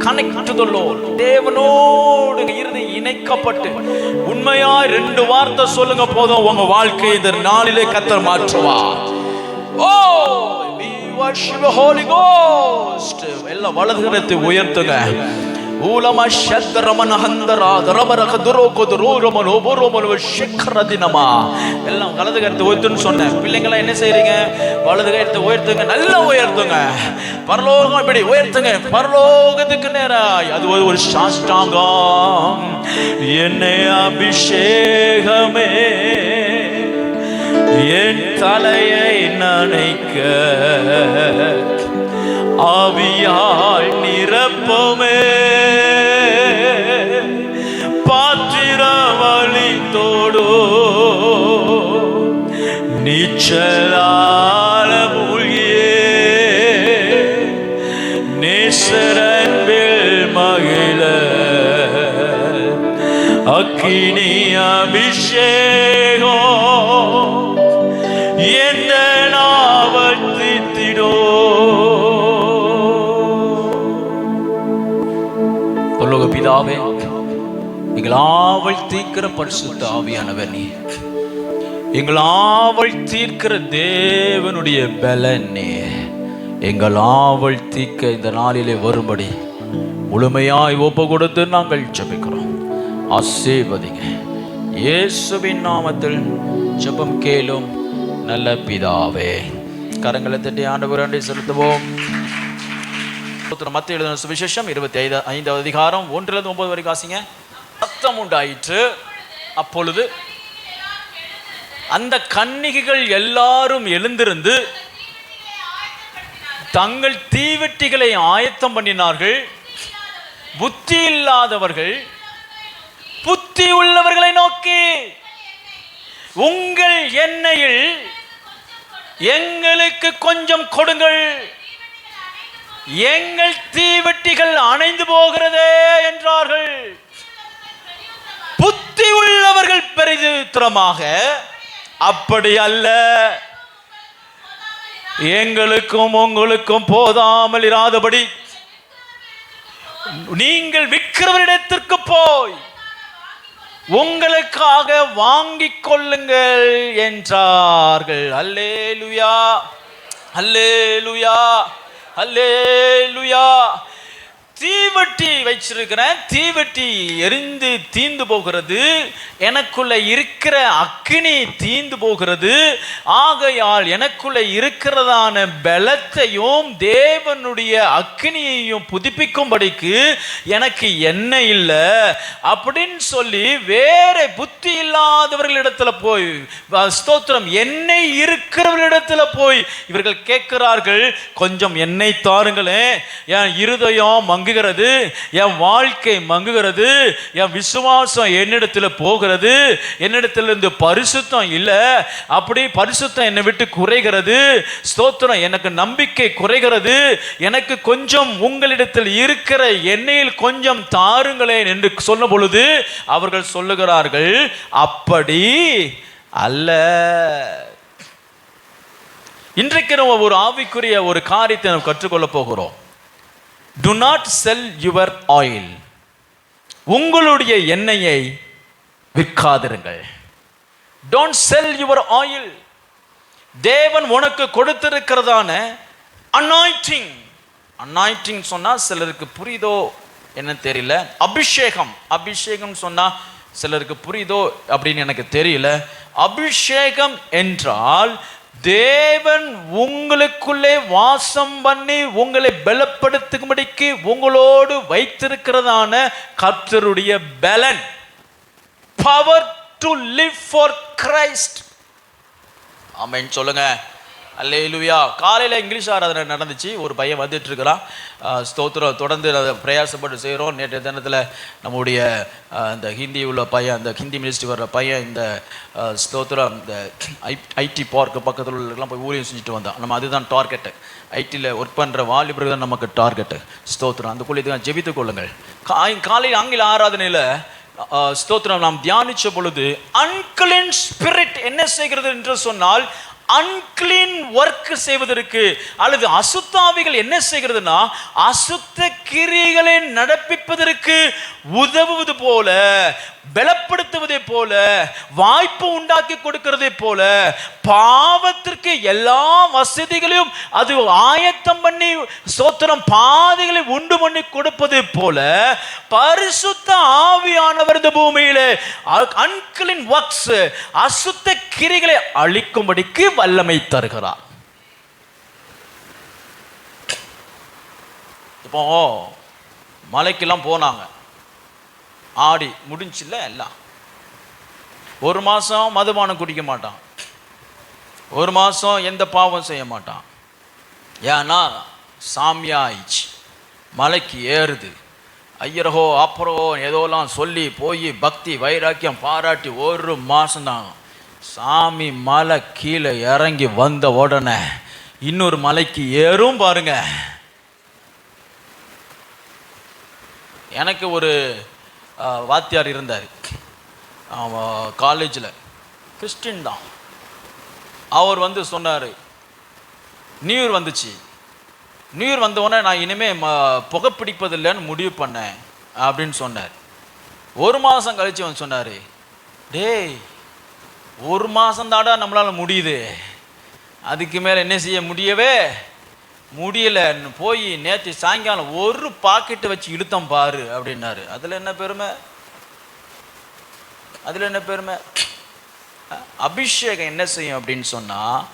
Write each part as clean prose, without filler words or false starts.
Connect to the Lord. தேவனோடு இறுதி இணைக்கப்பட்டு உண்மையா 2 வார்த்தை சொல்லுங்க போதும், உங்க வாழ்க்கை இந்த நாளிலே கர்த்தர் மாற்றுவார். ஓ we worship the Holy Ghost. எல்லா வலதுகரத்தை உயர்த்துங்க. ஊலமா ஷத்ரமன ஹந்தரா தரபரக துரோகோ துரோரமனோ போரோமனோ ஷிக்ரதினமா. எல்லாம் வலதுகரத்தை உயர்த்துன்னு சொன்னேன். பிள்ளைங்களா என்ன செய்றீங்க? வலதுகரத்தை உயர்த்துங்க, நல்லா உயர்த்துங்க. பரலோகம் இப்படி உயர்த்துங்க, பரலோகத்துக்கு நேராய். அது ஒரு சாஷ்டாங்கம். என்னை அபிஷேகமே என் தலையை நனைக்க ஆவியால் நிரப்பமே பாத்திரவழி தோடோ நீச்சலால மூழ்கியே நேசரன்பில் மகிழ அக்கினி அபிஷேகம் என்ன நாவத்தித்திடோ. பிதாவே, எங்கள் ஆவல் தீர்க்கிற பரிசுத்த ஆவியானவர் நீ, எங்கள் ஆவல் தீர்க்கிற தேவனுடைய பலன் நீ. எங்கள் ஆவல் தீர்க்க இந்த நாளிலே வரும்படி முழுமையாய் ஒப்பு கொடுத்து நாங்கள் ஜெபிக்கிறோம். ஆசீர்வதிங்க. இயேசுவின் நாமத்தில் ஜெபம் கேளும் நல்ல பிதாவே. கரங்களை தட்டி ஆண்டவரை செலுத்துவோம். மத்தேயு எழுதின சுவிசேஷம் 25வது அதிகாரம் 1-9 வரைக்கும் வாசிங்க. சத்தம் உண்டாயிற்று. அப்பொழுது அந்த கன்னிகைகள் எல்லாரும் எழுந்திருந்து தங்கள் தீவெட்டிகளை ஆயத்தம் பண்ணினார்கள். புத்தி இல்லாதவர்கள் புத்தி உள்ளவர்களை நோக்கி, உங்கள் எண்ணெயில் எங்களுக்கு கொஞ்சம் கொடுங்கள், எங்கள் தீவெட்டிகள் அணைந்து போகிறதே என்றார்கள். புத்தி உள்ளவர்கள் பெரிதுத்தரமாக, அப்படி அல்ல, எங்களுக்கும் உங்களுக்கும் போதாமல் இராதபடி நீங்கள் விற்கிறவரிடத்திற்கு போய் உங்களுக்காக வாங்கிக் கொள்ளுங்கள் என்றார்கள். அல்லேலூயா, அல்லேலூயா, அல்லேலூயா. தீவெட்டி வச்சிருக்கிறேன், தீவெட்டி எரிந்து தீந்து போகிறது, எனக்குள்ள இருக்கிற அக்கினி தீந்து போகிறது. ஆகையால் எனக்குள்ள இருக்கிறதான பலத்தையும் தேவனுடைய அக்கினியையும் புதுப்பிக்கும்படிக்கு எனக்கு எண்ணெய் இல்லை அப்படின்னு சொல்லி வேற புத்தி இல்லாதவர்களிடத்துல போய், ஸ்தோத்திரம், எண்ணெய் இருக்கிறவர்களிடத்துல போய் இவர்கள் கேட்கிறார்கள், கொஞ்சம் எண்ணெய் தாருங்களேன், என் இருதயம் மங்குகிறது, என் வாழ்க்கை மங்குகிறது, என் விசுவாசம் என்னிடத்தில் போகிறது, என்னிடத்திலிருந்து பரிசுத்தம் இல்லை, அப்படி பரிசுத்தம் என்னை விட்டு குறைகிறது, ஸ்தோத்திரம், எனக்கு நம்பிக்கை குறைகிறது, எனக்கு கொஞ்சம் உங்களிடத்தில் இருக்கிற எண்ணெயில் கொஞ்சம் தாருங்களேன் என்று சொன்ன பொழுது அவர்கள் சொல்லுகிறார்கள், அப்படி அல்ல. இன்றைக்கு நம்ம ஒரு ஆவிக்குரிய ஒரு காரியத்தை நாம் கற்றுக்கொள்ள போகிறோம். Do not sell your oil. உங்களுடைய எண்ணெயை விற்காதிருங்கள். Don't sell your oil. தேவன் உனக்கு கொடுத்திருக்கிறதான அனாயிண்டிங், அனாயிண்டிங் சொன்னா சிலருக்கு புரியுதோ என்ன தெரியல, அபிஷேகம், அபிஷேகம் சொன்னா சிலருக்கு புரியுதோ அப்படின்னு எனக்கு தெரியல. அபிஷேகம் என்றால் தேவன் உங்களுக்குள்ளே வாசம் பண்ணி உங்களை பலப்படுத்தும்படிக்கு உங்களோடு வைத்திருக்கிறதான கர்த்தருடைய பலன். Power to live for Christ. Amen சொல்லுங்க. அல்லேலூயா. காலையில் இங்கிலீஷ் ஆராதனை நடந்துச்சு. ஒரு பையன் வந்துட்டு இருக்கிறான். ஸ்தோத்திரம், தொடர்ந்து அதை பிரயாசப்பட்டு செய்கிறோம். நேற்றைய தினத்தில் நம்முடைய இந்த ஹிந்தி உள்ள பையன், இந்த ஹிந்தி மினிஸ்ட்ரி வர்ற பையன், இந்த ஸ்தோத்திரம், இந்த ஐடி பார்க்கு பக்கத்தில் உள்ளலாம் போய் ஊழியம் செஞ்சுட்டு வந்தான். நம்ம அதுதான் டார்கெட்டு. ஐடியில் ஒர்க் பண்ணுற வாலிபர்கள் தான் நமக்கு டார்கெட்டு. ஸ்தோத்திரம், அந்த குழியத்தை ஜெபித்து கொள்ளுங்கள். காலையில் ஆங்கில ஆராதனையில் ஸ்தோத்திரம் நாம் தியானித்த பொழுது அன்கிளீன் ஸ்பிரிட் என்ன செய்கிறது என்று சொன்னால், அன்கிளீன் ஒர்க் செய்வதற்கு, அல்லது அசுத்தாவிகள் என்ன செய்கிறதுனா அசுத்த கிரியைகளை நடப்பிப்பதற்கு உதவுவது போல, பலப்படுத்துவதை போல, வாய்ப்பு உண்டாக்கி கொடுக்கிறதை போல, பாவத்திற்கு எல்லா வசதிகளையும் அது ஆயத்தம் பண்ணி ஸ்தோத்திரம் பாதைகளை உண்டு பண்ணி கொடுப்பதை போல பரிசுத்த ஆவியானவர் இந்த பூமியிலே அன்கிளீன் ஒர்க்ஸ், அசுத்த கிரிகளை அழிக்கும்படிக்கு வல்லமை தருகிறார். இப்போ மலைக்கெல்லாம் போனாங்க, ஆடி முடிஞ்சில்ல எல்லாம். ஒரு மாதம் மதுபானம் குடிக்க மாட்டான், ஒரு மாதம் எந்த பாவம் செய்ய மாட்டான். ஏன்னா சாமியா ஆயிடுச்சு, மலைக்கு ஏறுது, ஐயரகோ அப்புறம் ஏதோலாம் சொல்லி போய் பக்தி வைராக்கியம் பாராட்டி ஒரு மாதம்தான். சாமி மலை கீழே இறங்கி வந்த உடனே இன்னொரு மலைக்கு ஏறும் பாருங்க. எனக்கு ஒரு வாத்தியார் இருந்தார், அவன் காலேஜில் கிறிஸ்டின் தான். அவர் வந்து சொன்னார், நியூ இயர் வந்துச்சு, நியூ இயர் வந்தோடனே நான் இனிமேல் புகைப்பிடிப்பதில்லைன்னு முடிவு பண்ணேன் அப்படின்னு சொன்னார். ஒரு மாதம் கழித்து வந்து சொன்னார், டேய் ஒரு மாதம் தாடா நம்மளால் முடியுது, அதுக்கு மேலே என்ன செய்ய முடியவே முடியல, போய் நேற்று சாயங்காலம் ஒரு பாக்கெட்டு வச்சு இழுத்தம் பாரு அப்படின்னாரு. அதில் என்ன பெருமை, அதில் என்ன பெருமை? அபிஷேகம் என்ன செய்யும் அப்படின்னு சொன்னால்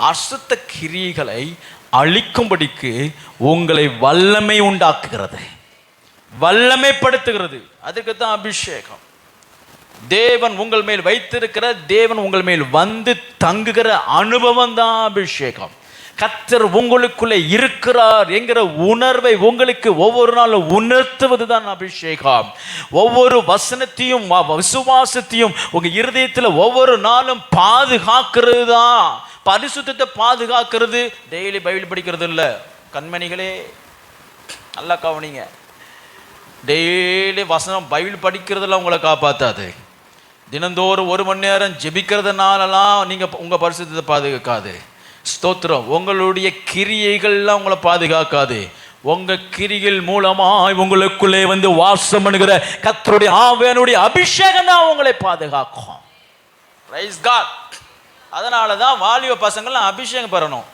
அசுத்த கிரியைகளை அழிக்கும்படிக்கு உங்களை வல்லமை உண்டாக்குகிறது, வல்லமைப்படுத்துகிறது. அதுக்கு தான் அபிஷேகம். தேவன் உங்கள் மேல் வைத்திருக்கிற, தேவன் உங்கள் மேல் வந்து தங்குகிற அனுபவம் தான் அபிஷேகம். கர்த்தர் உங்களுக்குள்ளே இருக்கிறார் என்கிற உணர்வை உங்களுக்கு ஒவ்வொரு நாளும் உணர்த்துவது தான் அபிஷேகம். ஒவ்வொரு வசனத்தையும் விசுவாசத்தையும் உங்க இருதயத்தில் ஒவ்வொரு நாளும் பாதுகாக்கிறது தான். பரிசுத்தத்தை பாதுகாக்கிறது டெய்லி பைபிள் படிக்கிறது இல்லை. கண்மணிகளே நல்லா கவனிங்க, டெய்லி வசனம் பைபிள் படிக்கிறதுலாம் உங்களை காப்பாற்றாது. தினந்தோறும் 1 மணி நேரம் ஜெபிக்கிறதுனாலலாம் நீங்கள் உங்கள் பரிசுத்தத்தை பாதுகாக்காது. ஸ்தோத்திரம். உங்களுடைய கிரியைகள்லாம் உங்களை பாதுகாக்காது. உங்கள் கிரிகள் மூலமாய் உங்களுக்குள்ளே வந்து வாசம் பண்ணுகிற கர்த்தருடைய ஆவியானுடைய அபிஷேகம் தான் உங்களை பாதுகாக்கும். Praise God. அதனால தான் வாலிப பசங்கள்லாம் அபிஷேகம் பெறணும்.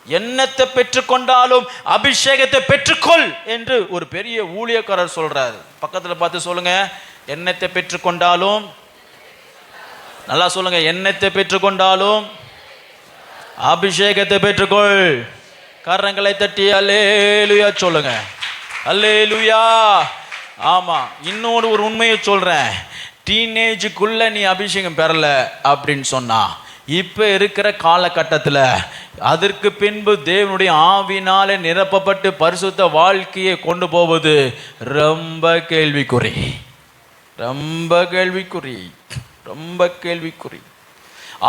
எண்ணத்தை பெற்றுக்கொண்டாலும் அபிஷேகத்தை பெற்றுக்கொள் என்று ஒரு பெரிய ஊழியக்காரர் சொல்றாரு. பக்கத்தில் பார்த்து சொல்லுங்க, எண்ணத்தை பெற்றுக்கொண்டாலும், நல்லா சொல்லுங்க, எண்ணத்தை பெற்றுக்கொண்டாலும் அபிஷேகத்தை பெற்றுக்கொள். கரங்களை தட்டி அல்லேலூயா சொல்லுங்க, அல்லேலூயா. ஆமா, இன்னொரு ஒரு உண்மையை சொல்றேன். டீனேஜுக்குள்ள நீ அபிஷேகம் பெறல அப்படின்னு சொன்னா, இப்ப இருக்கிற காலகட்டத்தில் அதற்கு பின்பு தேவனுடைய ஆவினாலே நிரப்பப்பட்டு பரிசுத்த வாழ்க்கையை கொண்டு போவது ரொம்ப கேள்விக்குறி, ரொம்ப கேள்விக்குறி, ரொம்ப கேள்விக்குறி.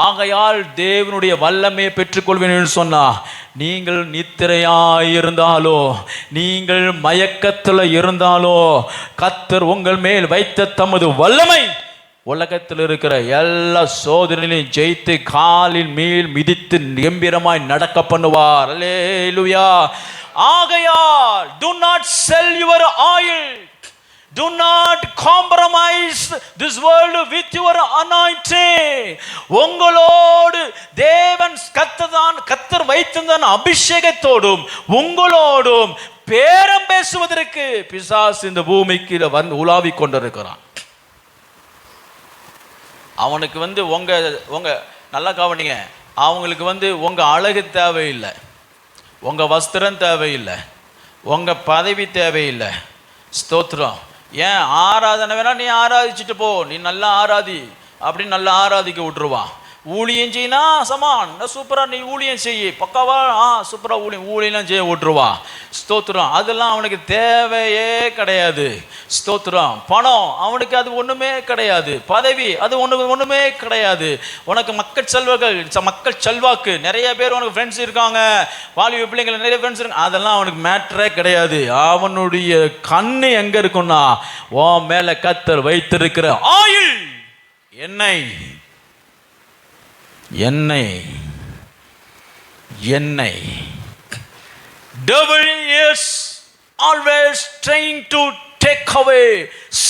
ஆகையால் தேவனுடைய வல்லமையை பெற்றுக்கொள்வேன் என்று சொன்னா, நீங்கள் நித்திரையாயிருந்தாலோ, நீங்கள் மயக்கத்தில் இருந்தாலோ, கர்த்தர் உங்கள் மேல் வைத்த தமது வல்லமை உலகத்தில் இருக்கிற எல்லா சோதனைகளையும் ஜெயித்து காலின் மேல் மிதித்து கம்பீரமாய் நடக்க பண்ணுவார். அல்லேலூயா. ஆகையால் do not sell your oil, do not compromise this world with your anointing. உங்களோடு தேவன் கர்த்தர் வைத்திருந்த அபிஷேகத்தோடும் உங்களோடும் பேரம் பேசுவதற்கு பிசாசு இந்த பூமிக்கு வந்து உலாவிக் கொண்டிருக்கிறான். அவனுக்கு வந்து உங்க நல்லா கவனிங்க, அவங்களுக்கு வந்து உங்க அழகு தேவையில்லை, உங்க வஸ்திரம் தேவையில்லை, உங்க பதவி தேவையில்லை. ஸ்தோத்திரம். ஏன் ஆராதனை வேணா நீ ஆராதிச்சுட்டு போ, நீ நல்லா ஆராதி அப்படின்னு நல்லா ஆராதிக்க விட்டுருவான். ஊழியம் செய்யினா சமான் சூப்பரா நீ ஊழியம் செய்ய பக்காவா, சூப்பரா ஊழியெல்லாம் செய்ய விட்டுருவான். ஸ்தோத்திரம். அதெல்லாம் அவனுக்கு தேவையே கிடையாது. ஸ்தோத்திரம். பணம் அவனுக்கு அது ஒண்ணுமே கிடையாது, பதவி அது ஒண்ணுமே கிடையாது. உனக்கு மக்கள் செல்வாக்கு, நிறைய பேர் உனக்கு ஃப்ரெண்ட்ஸ் இருக்காங்க, வாலிப பிள்ளைங்கள் நிறைய ஃப்ரெண்ட்ஸ் இருக்காங்க, அதெல்லாம் அவனுக்கு மேட்டரே கிடையாது. அவனுடைய கண்ணு எங்க இருக்குன்னா, உன் மேல கர்த்தர் வைத்திருக்கிற ஆயில், எண்ணெய். எண்ணெய். Devil is always trying to take away,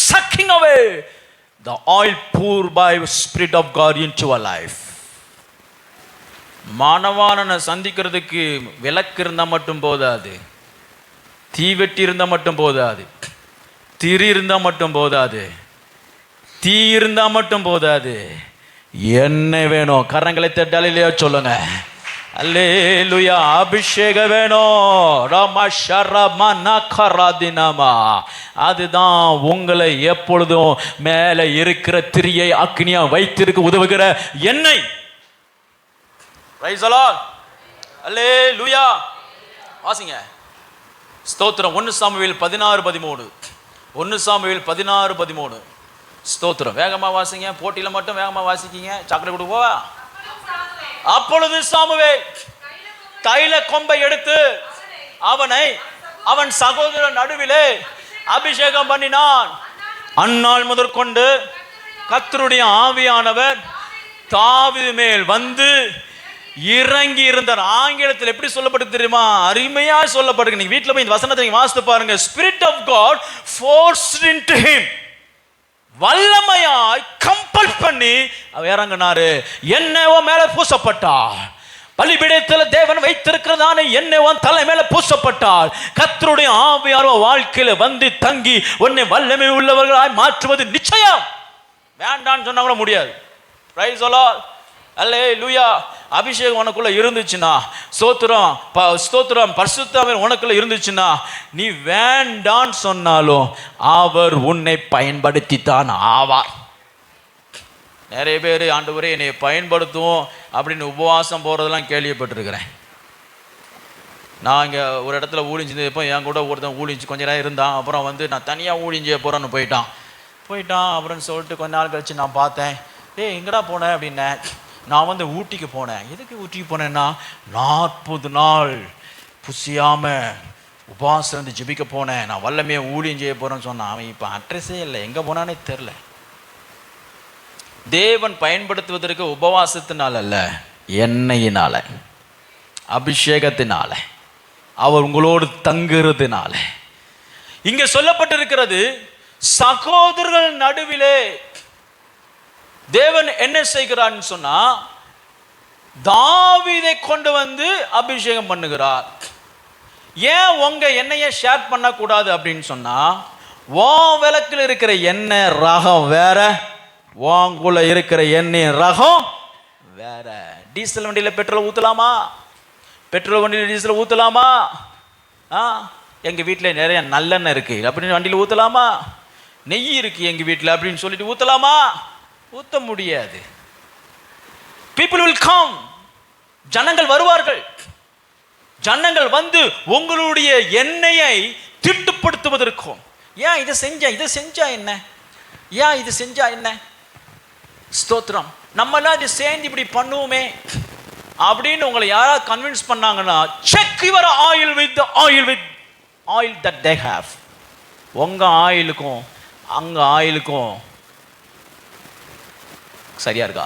sucking away the oil poured by Spirit of God into our life. மானவானனை சந்திக்கிறதுக்கு விளக்கு இருந்தால் மட்டும் போதாது, தீவெட்டி இருந்தால் மட்டும் போதாது, திரி இருந்தால் மட்டும் போதாது, தீ இருந்தால் மட்டும் போதாது, எண்ணெய் வேணும். கரங்களை தட்டால் இல்லையா சொல்லுங்க. அல்லேலூயா. அபிஷேகம் வேணும். அதுதான் உங்களை எப்பொழுதும் மேலே இருக்கிற திரியை அக்னியா வைத்திருக்க உதவுகிற எண்ணெய். Praise the Lord. அல்லேலூயா. வாசிங்க ஸ்தோத்திரம். 1 சாமுவேல் 16:13. 1 சாமுவேல் 16:13. ஸ்தோத்திரம். வேகமா வாசிங்க. போட்டியில மட்டும் வேகமா வாசிக்கீங்க. சாக்லேட் கொடுப்பா. அப்பொழுது சாமுவேல் தைல கொம்பை எடுத்து அவனை அவன் சகோதரன் நடுவிலே அபிஷேகம் பண்ணினான். அந்நாள் முதற்கொண்டு கர்த்தருடைய ஆவியானவர் தாவீது மேல் வந்து இறங்கி இருந்தார். ஆங்கிலத்தில் எப்படி சொல்லப்பட்டு தெரியுமா? அருமையா சொல்லப்பட்டு. நீங்க வீட்டில் போய் இந்த வசனத்தை நீங்க வாசித்து பாருங்க. Spirit of God forced into him. வல்லமையாய் கம்பல் பண்ணி இறங்கினாரு. எண்ணெய் மேல பூசப்பட்டார். பலிபீடத்தில் தேவன் வைத்திருக்கிறதான எண்ணெய் தலை மேல பூசப்பட்டால் கர்த்தருடைய ஆவியானவர் வாழ்க்கையில வந்து தங்கி உன்னை வல்லமை உள்ளவர்களாய் மாற்றுவது நிச்சயம். வேண்டான்னு சொன்னா கூட முடியாது. Praise the Lord. அல்லேலூயா. அபிஷேகம் உனக்குள்ள இருந்துச்சுன்னா, ஸ்தோத்திரம் ஸ்தோத்திரம், பரிசுத்த ஆவி உனக்குள்ள இருந்துச்சுன்னா, நீ வேண்டான்னு சொன்னாலும் அவர் உன்னை பயன்படுத்தி தான் ஆவார். நிறைய பேர் ஆண்டவரே என்னை பயன்படுத்துவோம் அப்படின்னு உபவாசம் போகிறதெல்லாம் கேள்விப்பட்டிருக்கிறேன். நான் இங்கே ஒரு இடத்துல ஊழிஞ்சது. இப்போ என் கூட ஒருத்தன் ஊழிஞ்சு கொஞ்ச நேரம் இருந்தான். அப்புறம் வந்து நான் தனியாக ஊழிஞ்ச போகிறேன்னு போயிட்டான். அப்படின்னு சொல்லிட்டு கொஞ்ச நாள் கழிச்சு நான் பார்த்தேன். எங்கடா போனேன் அப்படின்னேன். நான் வந்து ஊட்டிக்கு போனேன். எதுக்கு ஊட்டிக்கு போனேன்னா 40 நாள் புசியாமல் உபவாசம் இருந்து ஜெபிக்க போனேன். நான் வல்லமையை ஊழியம் செய்ய போகிறேன்னு சொன்னான். அவன் இப்போ அட்ரஸே இல்லை, எங்கே போனானே தெரில. தேவன் பயன்படுத்துவதற்கு உபவாசத்தினால அல்ல, எண்ணெயினால, அபிஷேகத்தினால, அவர் உங்களோடு தங்குறதுனால. இங்கே சொல்லப்பட்டிருக்கிறது, சகோதரர்கள் நடுவிலே தேவன் என்ன செய்கிறான்னு சொன்னா, தாவீதை கொண்டு வந்து அபிஷேகம் பண்ணுகிறார். ஏன் உங்க எண்ணெயை ஷேர் பண்ணக்கூடாது அப்படின்னு சொன்னா, உன் விளக்கில் இருக்கிற எண்ணெய் ரகம் வேற, உங்குள்ள இருக்கிற எண்ணெய் ரகம் வேற. டீசல் வண்டியில் பெட்ரோல் ஊற்றலாமா? பெட்ரோல் வண்டியில் டீசல் ஊற்றலாமா? எங்கள் வீட்டில் நிறைய நல்லெண்ணெய் இருக்குது அப்படின்னு வண்டியில் ஊற்றலாமா? நெய் இருக்குது எங்கள் வீட்டில் அப்படின்னு சொல்லிட்டு ஊற்றலாமா? ஊற்ற முடியாது. People will come. ஜனங்கள் வருவார்கள். ஜனங்கள் வந்து உங்களுடைய எண்ணெயை திட்டுப்படுத்துவதற்கும், ஏன் இதை செஞ்சா என்ன, ஏன் இது செஞ்சா என்ன, ஸ்தோத்திரம் நம்மளாம் இது சேர்ந்து இப்படி பண்ணுவோமே அப்படின்னு உங்களை யாராவது கன்வின்ஸ் பண்ணாங்கன்னா, check your oil with oil that they have. உங்க ஆயிலுக்கும் அங்க ஆயிலுக்கும் சரியா இருக்கா?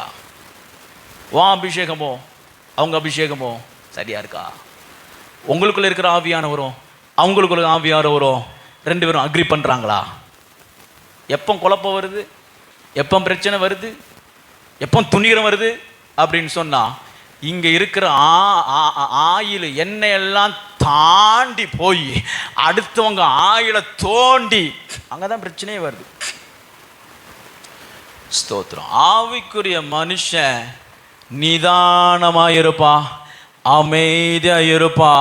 உன் அபிஷேகமோ அவங்க அபிஷேகமோ சரியா இருக்கா? உங்களுக்குள்ள இருக்கிற ஆவியானவரும் அவங்களுக்குள்ள ஆவியானவரும் 2 பேரும் அக்ரி பண்றாங்களா? எப்போ குழப்பம் வருது, எப்போ பிரச்சனை வருது, எப்போ துணிகரம் வருது அப்படின்னு சொன்னா, இங்க இருக்கிற ஆயில் எண்ணெய் எல்லாம் தாண்டி போய் அடுத்தவங்க ஆயில தோண்டி அங்கதான் பிரச்சனையே வருது. ஸ்தோத்திரம். ஆவிக்குரிய மனுஷன் நிதானமாயிருப்பா, அமைதியாயிருப்பா,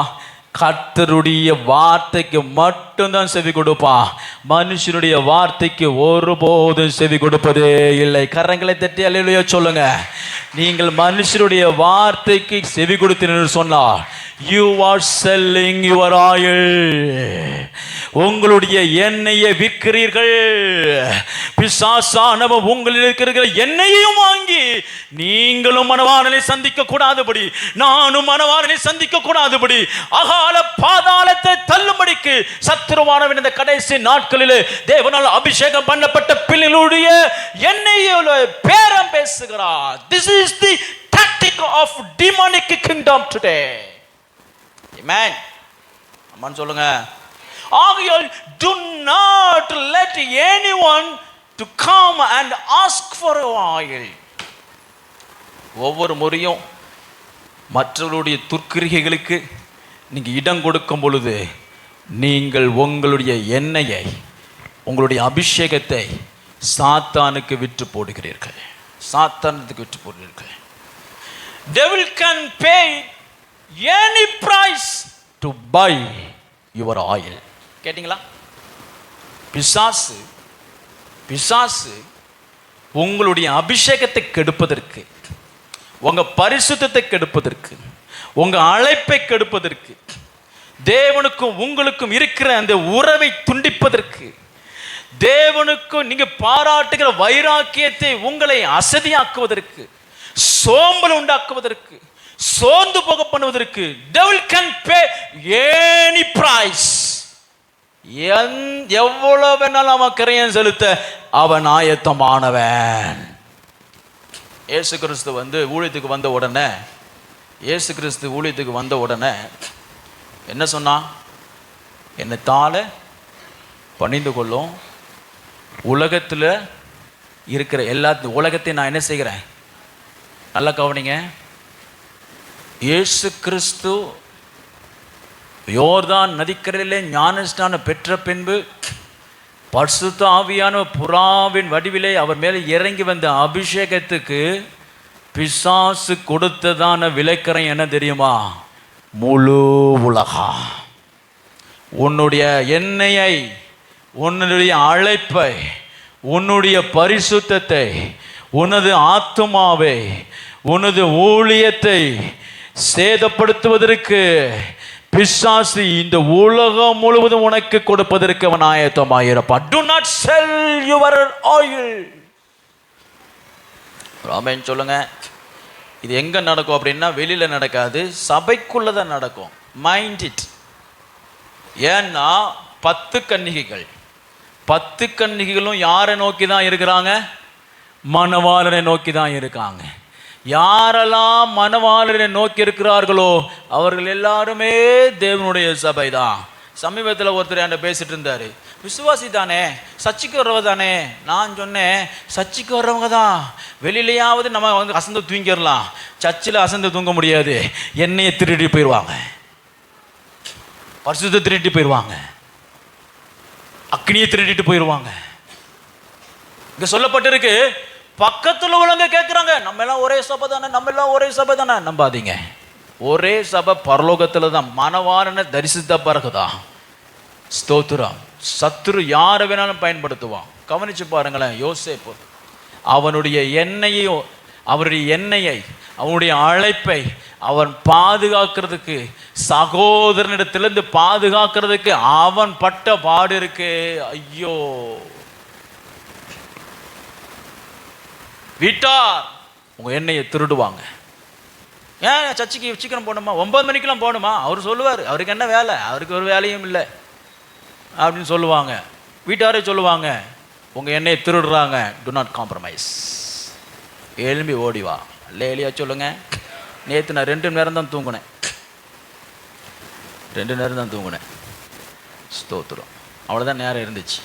கர்த்தருடைய வார்த்தைக்கு மட்டும்தான் செவி கொடுப்பா. மனுஷனுடைய வார்த்தைக்கு ஒருபோதும் செவி கொடுப்பதே இல்லை. கரங்களை தட்டி அல்லேலூயா சொல்லுங்க. நீங்கள் மனுஷனுடைய வார்த்தைக்கு செவி கொடுத்தீர்கள் சொன்னால், you are selling your oil. உங்களுடைய எண்ணெயை விற்கிறீர்கள். பிசாசானவன் உங்களில் இருக்கிற எண்ணெயையும் வாங்கி நீங்களும் மனவாளனை சந்திக்க கூடாதபடி, நானும் மனவாளனை சந்திக்க கூடாதபடி, அகால பாதாளத்தை தள்ளும்படிக்கு சத்துருவானவன் இந்த கடைசி நாட்களிலே தேவனால் அபிஷேகம் பண்ணப்பட்ட பிள்ளைகளுடைய எண்ணெயோட பேரம் பேசுகிறார். This is the tactic of demonic kingdom today. ஆமென். அம்மான்னு சொல்லுங்க. ஆகையால் do not let anyone to come and ask for oil. ஒவ்வொரு முறையும் மற்றவருடைய துர்க்கிரிகைகளுக்கு நீங்க இடம் கொடுக்கும் பொழுது நீங்கள் உங்களுடைய எண்ணெயை, உங்களுடைய அபிஷேகத்தை சாத்தானுக்கு விற்று போடுகிறீர்கள். சாத்தானுக்கு விற்று போடுகிறீர்கள். Devil can pay any price to buy your oil. கேட்டீங்களா? பிசாசு உங்களுடைய அபிஷேகத்தை கெடுப்பதற்கு, உங்க பரிசுத்தத்தை கெடுப்பதற்கு, உங்க அழைப்பை கெடுப்பதற்கு, தேவனுக்கும் உங்களுக்கும் இருக்கிற அந்த உறவை துண்டிப்பதற்கு, தேவனுக்கும் நீங்க பாராட்டுகிற வைராக்கியத்தை உங்களை அசதியாக்குவதற்கு, சோம்பல் உண்டாக்குவதற்கு, சோர்ந்து போக பண்ணுவதற்கு devil can pay any price. எவ்வளவு வேணாலும் அவன் கிரயம் செலுத்த அவன் ஆயத்தமானவன். இயேசு கிறிஸ்து ஊழியத்துக்கு வந்த உடனே என்ன சொன்னா? என்னை தாழ பணிந்து கொள்ளும். உலகத்தில் இருக்கிற உலகத்தை நான் என்ன செய்கிறேன்? நல்லா கவனிங்க. இயேசு கிறிஸ்து யோர்தான் நதிக்கரையிலே ஞானஸ்நானம் பெற்ற பின்பு பரிசுத்த ஆவியான புறாவின் வடிவிலே அவர் மேலே இறங்கி வந்த அபிஷேகத்துக்கு பிசாசு கொடுத்ததான விலைக்கரை என்ன தெரியுமா? முழு உலகம். உன்னுடைய எண்ணெயை, உன்னுடைய அழைப்பை, உன்னுடைய பரிசுத்தத்தை, உனது ஆத்துமாவை, உனது ஊழியத்தை சேதப்படுத்துவதற்கு பிசாசு இந்த உலகம் முழுவதும் உனக்கு கொடுப்பதற்கு அவன் ஆயத்தமாயிருப்பான். Do not sell your oil. ஆமென் சொல்லுங்க. இது எங்க நடக்கும் அப்படின்னா, வெளியில நடக்காது, சபைக்குள்ளதான் நடக்கும். Mind it. ஏன்னா 10 கன்னிகைகளும் யாரை நோக்கி தான் இருக்கிறாங்க? மணவாளனை நோக்கி தான் இருக்காங்க. யாரெல்லாம் மணவாளனை நோக்கி இருக்கிறார்களோ அவர்கள் எல்லாருமே தேவனுடைய சபை தான். சமீபத்தில் ஒருத்தர் என்கிட்ட பேசிட்டு இருந்தாரு. விசுவாசி தானே, சர்ச்சைக்கு வர்றவ தானே. நான் சொன்னேன், சர்ச்சைக்கு வர்றவங்க தான். வெளியிலையாவது நம்ம அசந்து தூங்கிடலாம், சர்ச்சில் அசந்து தூங்க முடியாது. எண்ணெயை திருடி போயிடுவாங்க, பரிசுத்த திருடி போயிடுவாங்க, அக்னியை திருடிட்டு போயிடுவாங்க. இங்க சொல்லப்பட்டிருக்கு, பக்கத்தில் உள்ளவங்க கேட்குறாங்க, நம்ம எல்லாம் ஒரே சபை தானே. நம்பாதீங்க. ஒரே சபை பரலோகத்தில் தான். மணவாளனை தரிசித்த பிறகுதான். ஸ்தோத்திரம். சத்துரு யாரை வேணாலும் பயன்படுத்துவான். கவனிச்சு பாருங்களேன். யோசேப்பு அவனுடைய எண்ணெயை, அவனுடைய அழைப்பை அவன் பாதுகாக்கிறதுக்கு, சகோதரனிடத்திலிருந்து பாதுகாக்கிறதுக்கு அவன் பட்ட பாடு இருக்கு. ஐயோ, வீட்டார் உங்க எண்ணெயை திருடுவாங்க. ஏன் சர்ச்சைக்கு சீக்கிரம் போகணுமா? 9 மணிக்கெல்லாம் போகணுமா? அவர் சொல்லுவார், அவருக்கு என்ன வேலை? அவருக்கு ஒரு வேலையும் இல்லை அப்படின்னு சொல்லுவாங்க. வீட்டாரே சொல்லுவாங்க, உங்க எண்ணெயை திருடுறாங்க. To not compromise. எழும்பி ஓடிவா. லேலியா சொல்லுங்க. நேற்று நான் 2 நேரம் தான் தூங்கினேன். ஸ்தோத்திரம். அவ்வளோதான் நேரம் இருந்துச்சு.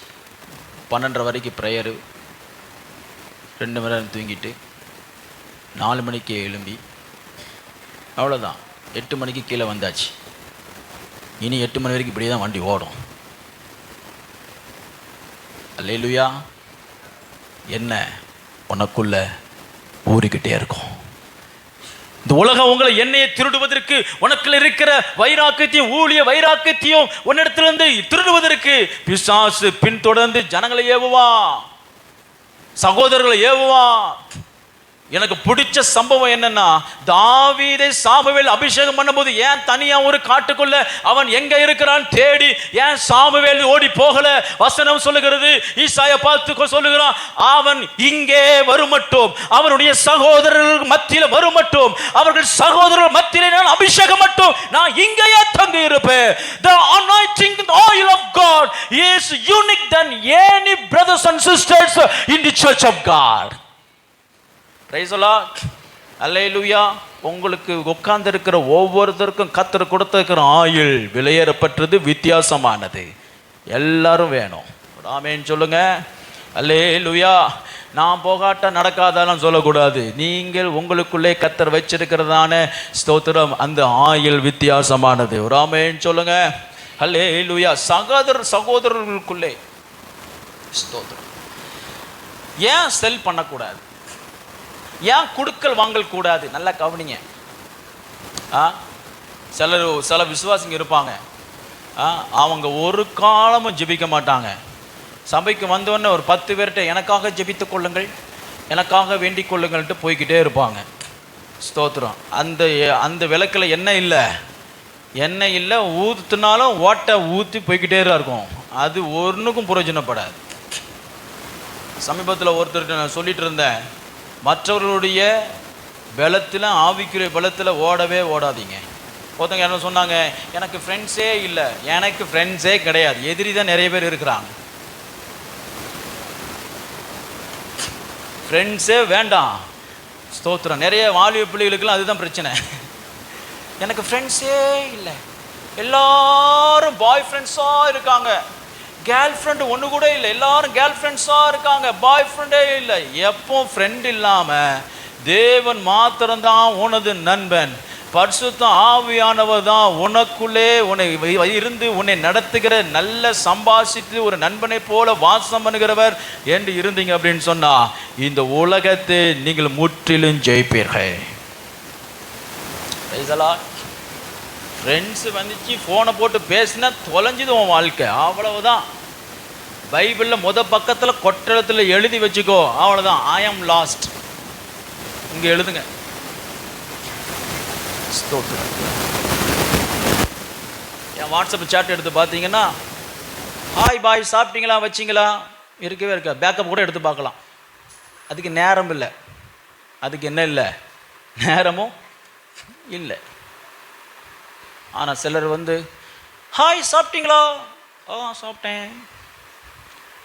12:30 வரைக்கும் ப்ரேயரு. 2 மணி நேரம் தூங்கிட்டு 4 மணிக்கு எழும்பி அவ்வளோதான். 8 மணிக்கு கீழே வந்தாச்சு. இனி 8 மணி வரைக்கும் இப்படியே தான் வண்டி ஓடும். அல்லேலூயா. என்ன உனக்குள்ள ஊறிக்கிட்டே இருக்கும். இந்த உலகம் உங்களை எண்ணெயை திருடுவதற்கு, உனக்குள்ள இருக்கிற வைராக்கியத்தையும் ஊழிய வைராக்கியத்தையும் உன்னிடத்திலிருந்து திருடுவதற்கு பிசாசு பின்தொடர்ந்து ஜனங்களை ஏவுவான், சகோதரர்களை ஏவுவான். எனக்கு பிடிச்ச சம்பவம் என்னன்னா, தாவீதை சாமுவேல் அபிஷேகம் பண்ணும்போது ஏன் தனியா ஒரு காட்டுக்குள்ள அவன் எங்க இருக்கிறான் தேடி ஏன் சாமுவேல் ஓடி போகல? வசனம் சொல்லுகிறது, ஈசாயா பார்த்து சொல்லுகிறான், அவன் இங்கே வருமட்டும், அவனுடைய சகோதரர்கள் மத்தியில் வருமட்டும், அவர்கள் சகோதரர்கள் மத்தியிலே நான் அபிஷேகம் மட்டும் நான் இங்கேயே தங்கி இருப்பேன். The anointing oil of God is unique than any brothers and sisters in the church of God. Praise the Lord. Hallelujah. உங்களுக்கு உட்கார்ந்து இருக்கிற ஒவ்வொருத்தருக்கும் கர்த்தர் கொடுத்திருக்கிற ஆயுள் விலையேறப்பட்டது, வித்தியாசமானது. எல்லாரும் வேணும். ஆமென் சொல்லுங்க. அல்லேலூயா. நான் போகாட்ட நடக்காதாலும் சொல்லக்கூடாது. நீங்கள் உங்களுக்குள்ளே கர்த்தர் வச்சிருக்கிறதான ஸ்தோத்திரம், அந்த ஆயுள் வித்தியாசமானது. ஒரு ஆமென் சொல்லுங்க. அல்லேலூயா. சகோதரர்களுக்குள்ளே ஸ்தோத்திரம். ஏன் செல் பண்ணக்கூடாது? ஏன் குடுக்கல் வாங்கல் கூடாது? நல்லா கவனிங்க. சில விசுவாசிங்க இருப்பாங்க, அவங்க ஒரு காலமும் ஜெபிக்க மாட்டாங்க. சபைக்கு வந்தோடனே ஒரு 10 பேர்கிட்ட எனக்காக ஜெபித்து கொள்ளுங்கள், எனக்காக வேண்டிக் கொள்ளுங்கள்ட்டு போய்கிட்டே இருப்பாங்க. ஸ்தோத்திரம். அந்த விளக்கில் எண்ணெய் இல்லை, ஊற்றுனாலும் ஓட்டை ஊற்றி போய்கிட்டே தான் இருக்கும். அது ஒன்றுக்கும் பிரயோஜனப்படாது. சமீபத்தில் ஒருத்தர்கிட்ட நான் சொல்லிட்டு இருந்தேன், மற்றவர்களுடைய பலத்தில், ஆவிக்குரிய பலத்தில் ஓடவே ஓடாதீங்க. ஒருத்தவங்க என்ன சொன்னாங்க, எனக்கு ஃப்ரெண்ட்ஸே இல்லை. எனக்கு ஃப்ரெண்ட்ஸே கிடையாது, எதிரி தான் நிறைய பேர் இருக்கிறாங்க. ஃப்ரெண்ட்ஸே வேண்டாம். ஸ்தோத்திரம். நிறைய வாலிப பிள்ளைகளுக்கெல்லாம் அதுதான் பிரச்சனை. எனக்கு ஃப்ரெண்ட்ஸே இல்லை, எல்லாரும் பாய் ஃப்ரெண்ட்ஸாக இருக்காங்க, கேர்ள் ஃப்ரெண்டு ஒன்று கூட இல்லை, எல்லாரும் கேர்ள் ஃப்ரெண்ட்ஸாக இருக்காங்க, பாய் ஃப்ரெண்டே இல்லை. எப்போ ஃப்ரெண்ட் இல்லாமல் தேவன் மாத்திரம்தான் உனது நண்பன். பரிசுத்த ஆவியானவர் தான் உனக்குள்ளே உன்னை இருந்து உன்னை நடத்துகிற, நல்ல சம்பாஷித்து ஒரு நண்பனை போல வாசம் பண்ணுகிறவர் என்று இருந்தீங்க அப்படின்னு சொன்னா இந்த உலகத்தை நீங்கள் முற்றிலும் ஜெயிப்பீர்கள். ஃப்ரெண்ட்ஸ் வந்துச்சு, ஃபோனை போட்டு பேசினா தொலைஞ்சுது உன் வாழ்க்கை, அவ்வளவுதான். பைபிளில் பக்கத்தில் கொட்டளத்தில் எழுதி வச்சுக்கோ, அவ்வளோதான். ஐ ஆம் லாஸ்ட். இங்கே எழுதுங்க. என் வாட்ஸ்அப் சாட் எடுத்து பார்த்தீங்கன்னா, ஹாய் பாய் சாப்பிட்டீங்களா, வச்சிங்களா, இருக்கவே இருக்கா. பேக்கப் கூட எடுத்து பார்க்கலாம். அதுக்கு நேரம் இல்லை. அதுக்கு என்ன இல்லை? நேரமும் இல்லை. ஆனால் சிலர் வந்து, ஹாய் சாப்பிட்டீங்களா, சாப்பிட்டேன்.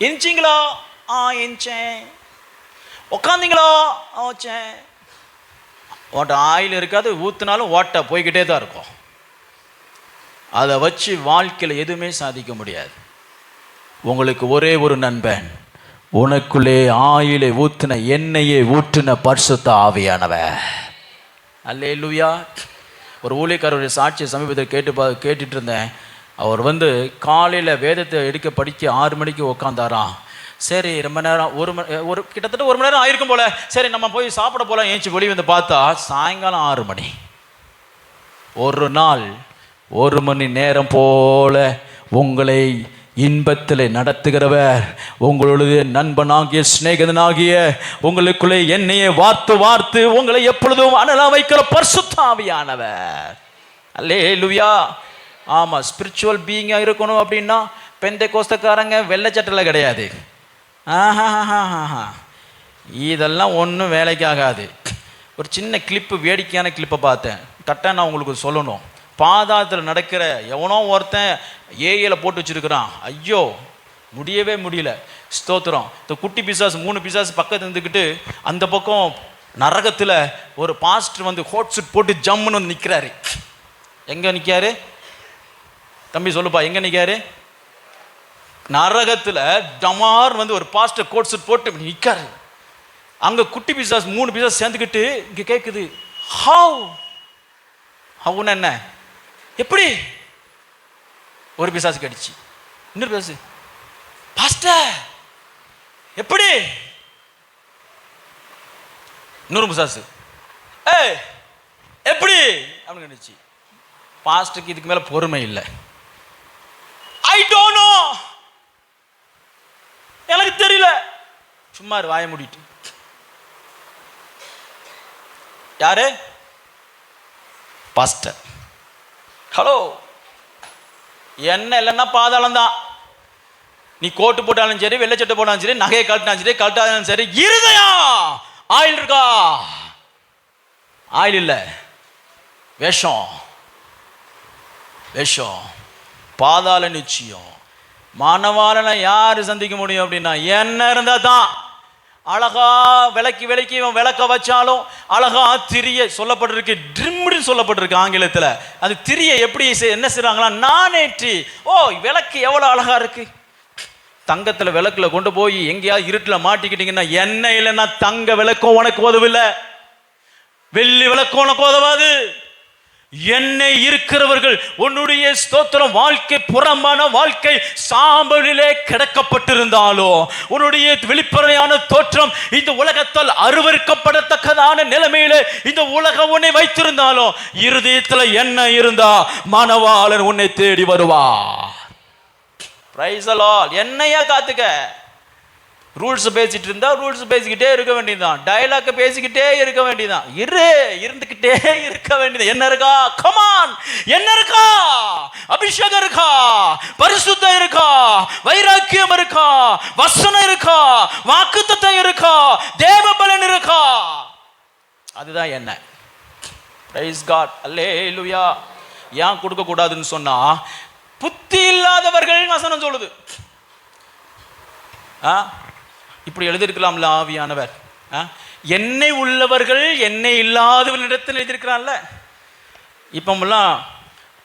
எந்திச்சிங்களா, எந்திச்சேன். உக்காந்தீங்களா, வச்சேன். ஓட்ட ஆயில் இருக்காது, ஊற்றினாலும் ஓட்ட போய்கிட்டே தான் இருக்கும். அதை வச்சு வாழ்க்கையில் எதுவுமே சாதிக்க முடியாது. உங்களுக்கு ஒரே ஒரு நண்பன், உனக்குள்ளே ஆயிலை ஊற்றின, எண்ணெயை ஊற்றின பரிசுத்த ஆவியானவர். அல்லேலூயா. ஒரு ஊழியக்காரருடைய சாட்சியை சமீபத்தில் கேட்டுட்டு இருந்தேன். அவர் வந்து காலையில் வேதத்தை படிக்க 6 மணிக்கு உக்காந்தாராம். சரி, ரொம்ப நேரம், கிட்டத்தட்ட 1 மணி நேரம் ஆயிருக்கும் போல. சரி, நம்ம போய் சாப்பிட போகலாம். ஏஞ்சி வெளியே வந்து பார்த்தா சாயங்காலம் 6 மணி. ஒரு நாள் 1 மணி நேரம் போல உங்களை இன்பத்தில் நடத்துகிறவர், உங்களுடைய நண்பனாகிய சிநேகிதனாகிய, உங்களுக்குள்ளே எண்ணெயை வார்த்து உங்களை எப்பொழுதும் அனலா வைக்கிற பரிசுத்த ஆவியானவர். அல்லேலூயா. ஆமாம், ஸ்பிரிச்சுவல் பீயிங்காக இருக்கணும் அப்படின்னா பெந்தேகோஸ்தக்காரங்க வெள்ளை சட்டையில் கிடையாது. இதெல்லாம் ஒன்றும் வேலைக்கு ஆகாது. ஒரு சின்ன கிளிப்பு, வேடிக்கையான கிளிப்பை பார்த்தேன். கரெக்டாக நான் உங்களுக்கு சொல்லணும். பாதாளத்தில் நடக்கிற எவனோ ஒருத்தன் ஏஐயில் போட்டு வச்சுருக்கிறான். ஐயோ, முடியவே முடியல. ஸ்தோத்திரம். இந்த குட்டி பிசாசு 3 பிசாசு பக்கத்தில் இருந்துக்கிட்டு அந்த பக்கம் நரகத்தில் ஒரு பாஸ்டர் வந்து ஹோட் சூட் போட்டு ஜம்முன்னு வந்து நிற்கிறாரு. எங்கே நிற்காரு தம்பி, சொல்லுப்பா, எங்கே நிற்காரு? நரகத்தில் டமார் வந்து ஒரு பாஸ்டர் கோட் சூட் போட்டு நிற்காரு. அங்கே குட்டி பிசாஸ் 3 பிசாஸ் சேர்ந்துக்கிட்டு இங்கே கேட்குது, ஹவுன்னு என்ன, எப்படி? ஒரு பிசாசு கடிச்சு, இன்னொரு பிசாசு, பாஸ்டர் எப்படி? இன்னொரு பிசாசு, எப்படி அப்படின்னு கடிச்சு. பாஸ்டருக்கு இதுக்கு மேலே பொறுமை இல்லை. ஐ டோன்ட் நோ, எனக்கு தெரியல. சும்மா வாய மூடிட்டு. யாரு? பாஸ்டர். ஹலோ, என்ன இல்லைன்னா பாதாளம் தான். நீ கோட்டு போட்டாலும் சரி, வெள்ளைச்சட்டை போட்டாலும் சரி, நகையை கழட்டினாலும் சரி, கழட்டாலும் சரி, இருதயம் ஆயில் இருக்கா? ஆயில் இல்லை, விஷம். விஷம். பாதாள நிச்சயம். மானவாளனை யாரு சந்திக்க முடியும் அப்படின்னா என்ன இருந்தா தான். அழகா விளக்கி விளக்கி இவன் விளக்க வச்சாலும் அழகா திரிய சொல்லப்பட்டிருக்கு, ட்ரிம்னு சொல்லப்பட்டிருக்கு ஆங்கிலத்தில். அது திரிய எப்படி என்ன செய்றாங்களா, நானேற்றி. ஓ, விளக்கு எவ்வளோ அழகா இருக்கு. தங்கத்தில் விளக்குல கொண்டு போய் எங்கேயாவது இருட்டில் மாட்டிக்கிட்டீங்கன்னா, எண்ணெய் இல்லைன்னா தங்க விளக்கும் உனக்கு உதவில்லை, வெள்ளி விளக்கும் உனக்கு உதவாது. எண்ணெய் இருக்கிறவர்கள் உன்னுடைய ஸ்தோத்திரம் வாழ்க்கை புறம்பான வாழ்க்கை சாம்பலிலே கிடக்கப்பட்டிருந்தாலோ, உன்னுடைய வெளிப்படையான தோற்றம் இந்த உலகத்தால் அருவருக்கப்படத்தக்கதான நிலைமையிலே இந்த உலகம் உன்னை வைத்திருந்தாலும், இருதயத்தில் எண்ணெய் இருந்தா மணவாளன் உன்னை தேடி வருவா. Praise the Lord. எண்ணெயா காத்துக்க. ரூல்ஸ் பேசிட்டு இருந்தா ரூல்ஸ் பேசிக்கிட்டே இருக்க வேண்டியதுதான், டயலாக் பேசிக்கிட்டே இருக்க வேண்டியதுதான், இருந்துக்கிட்டே இருக்க வேண்டியது. என்ன இருக்கா? கமான், என்ன இருக்கா? அபிஷேகம் இருக்கா? பரிசுத்தம் இருக்கா? வைராக்கியம் இருக்கா? வசனம் இருக்கா? வாக்குத்தத்தம் இருக்கா? தேவ பலன் இருக்கா? அதுதான் என்ன. பிரைஸ் காட், அல்லேலூயா. ஏன் கொடுக்க கூடாதுன்னு சொன்னா, புத்தி இல்லாதவர்கள் வசனம் சொல்லுது. இப்படி எழுதியிருக்கலாம்ல ஆவியானவர். எண்ணெய் உள்ளவர்கள் எண்ணெய் இல்லாதவர்களிடத்தில் எழுதியிருக்கிறான்ல.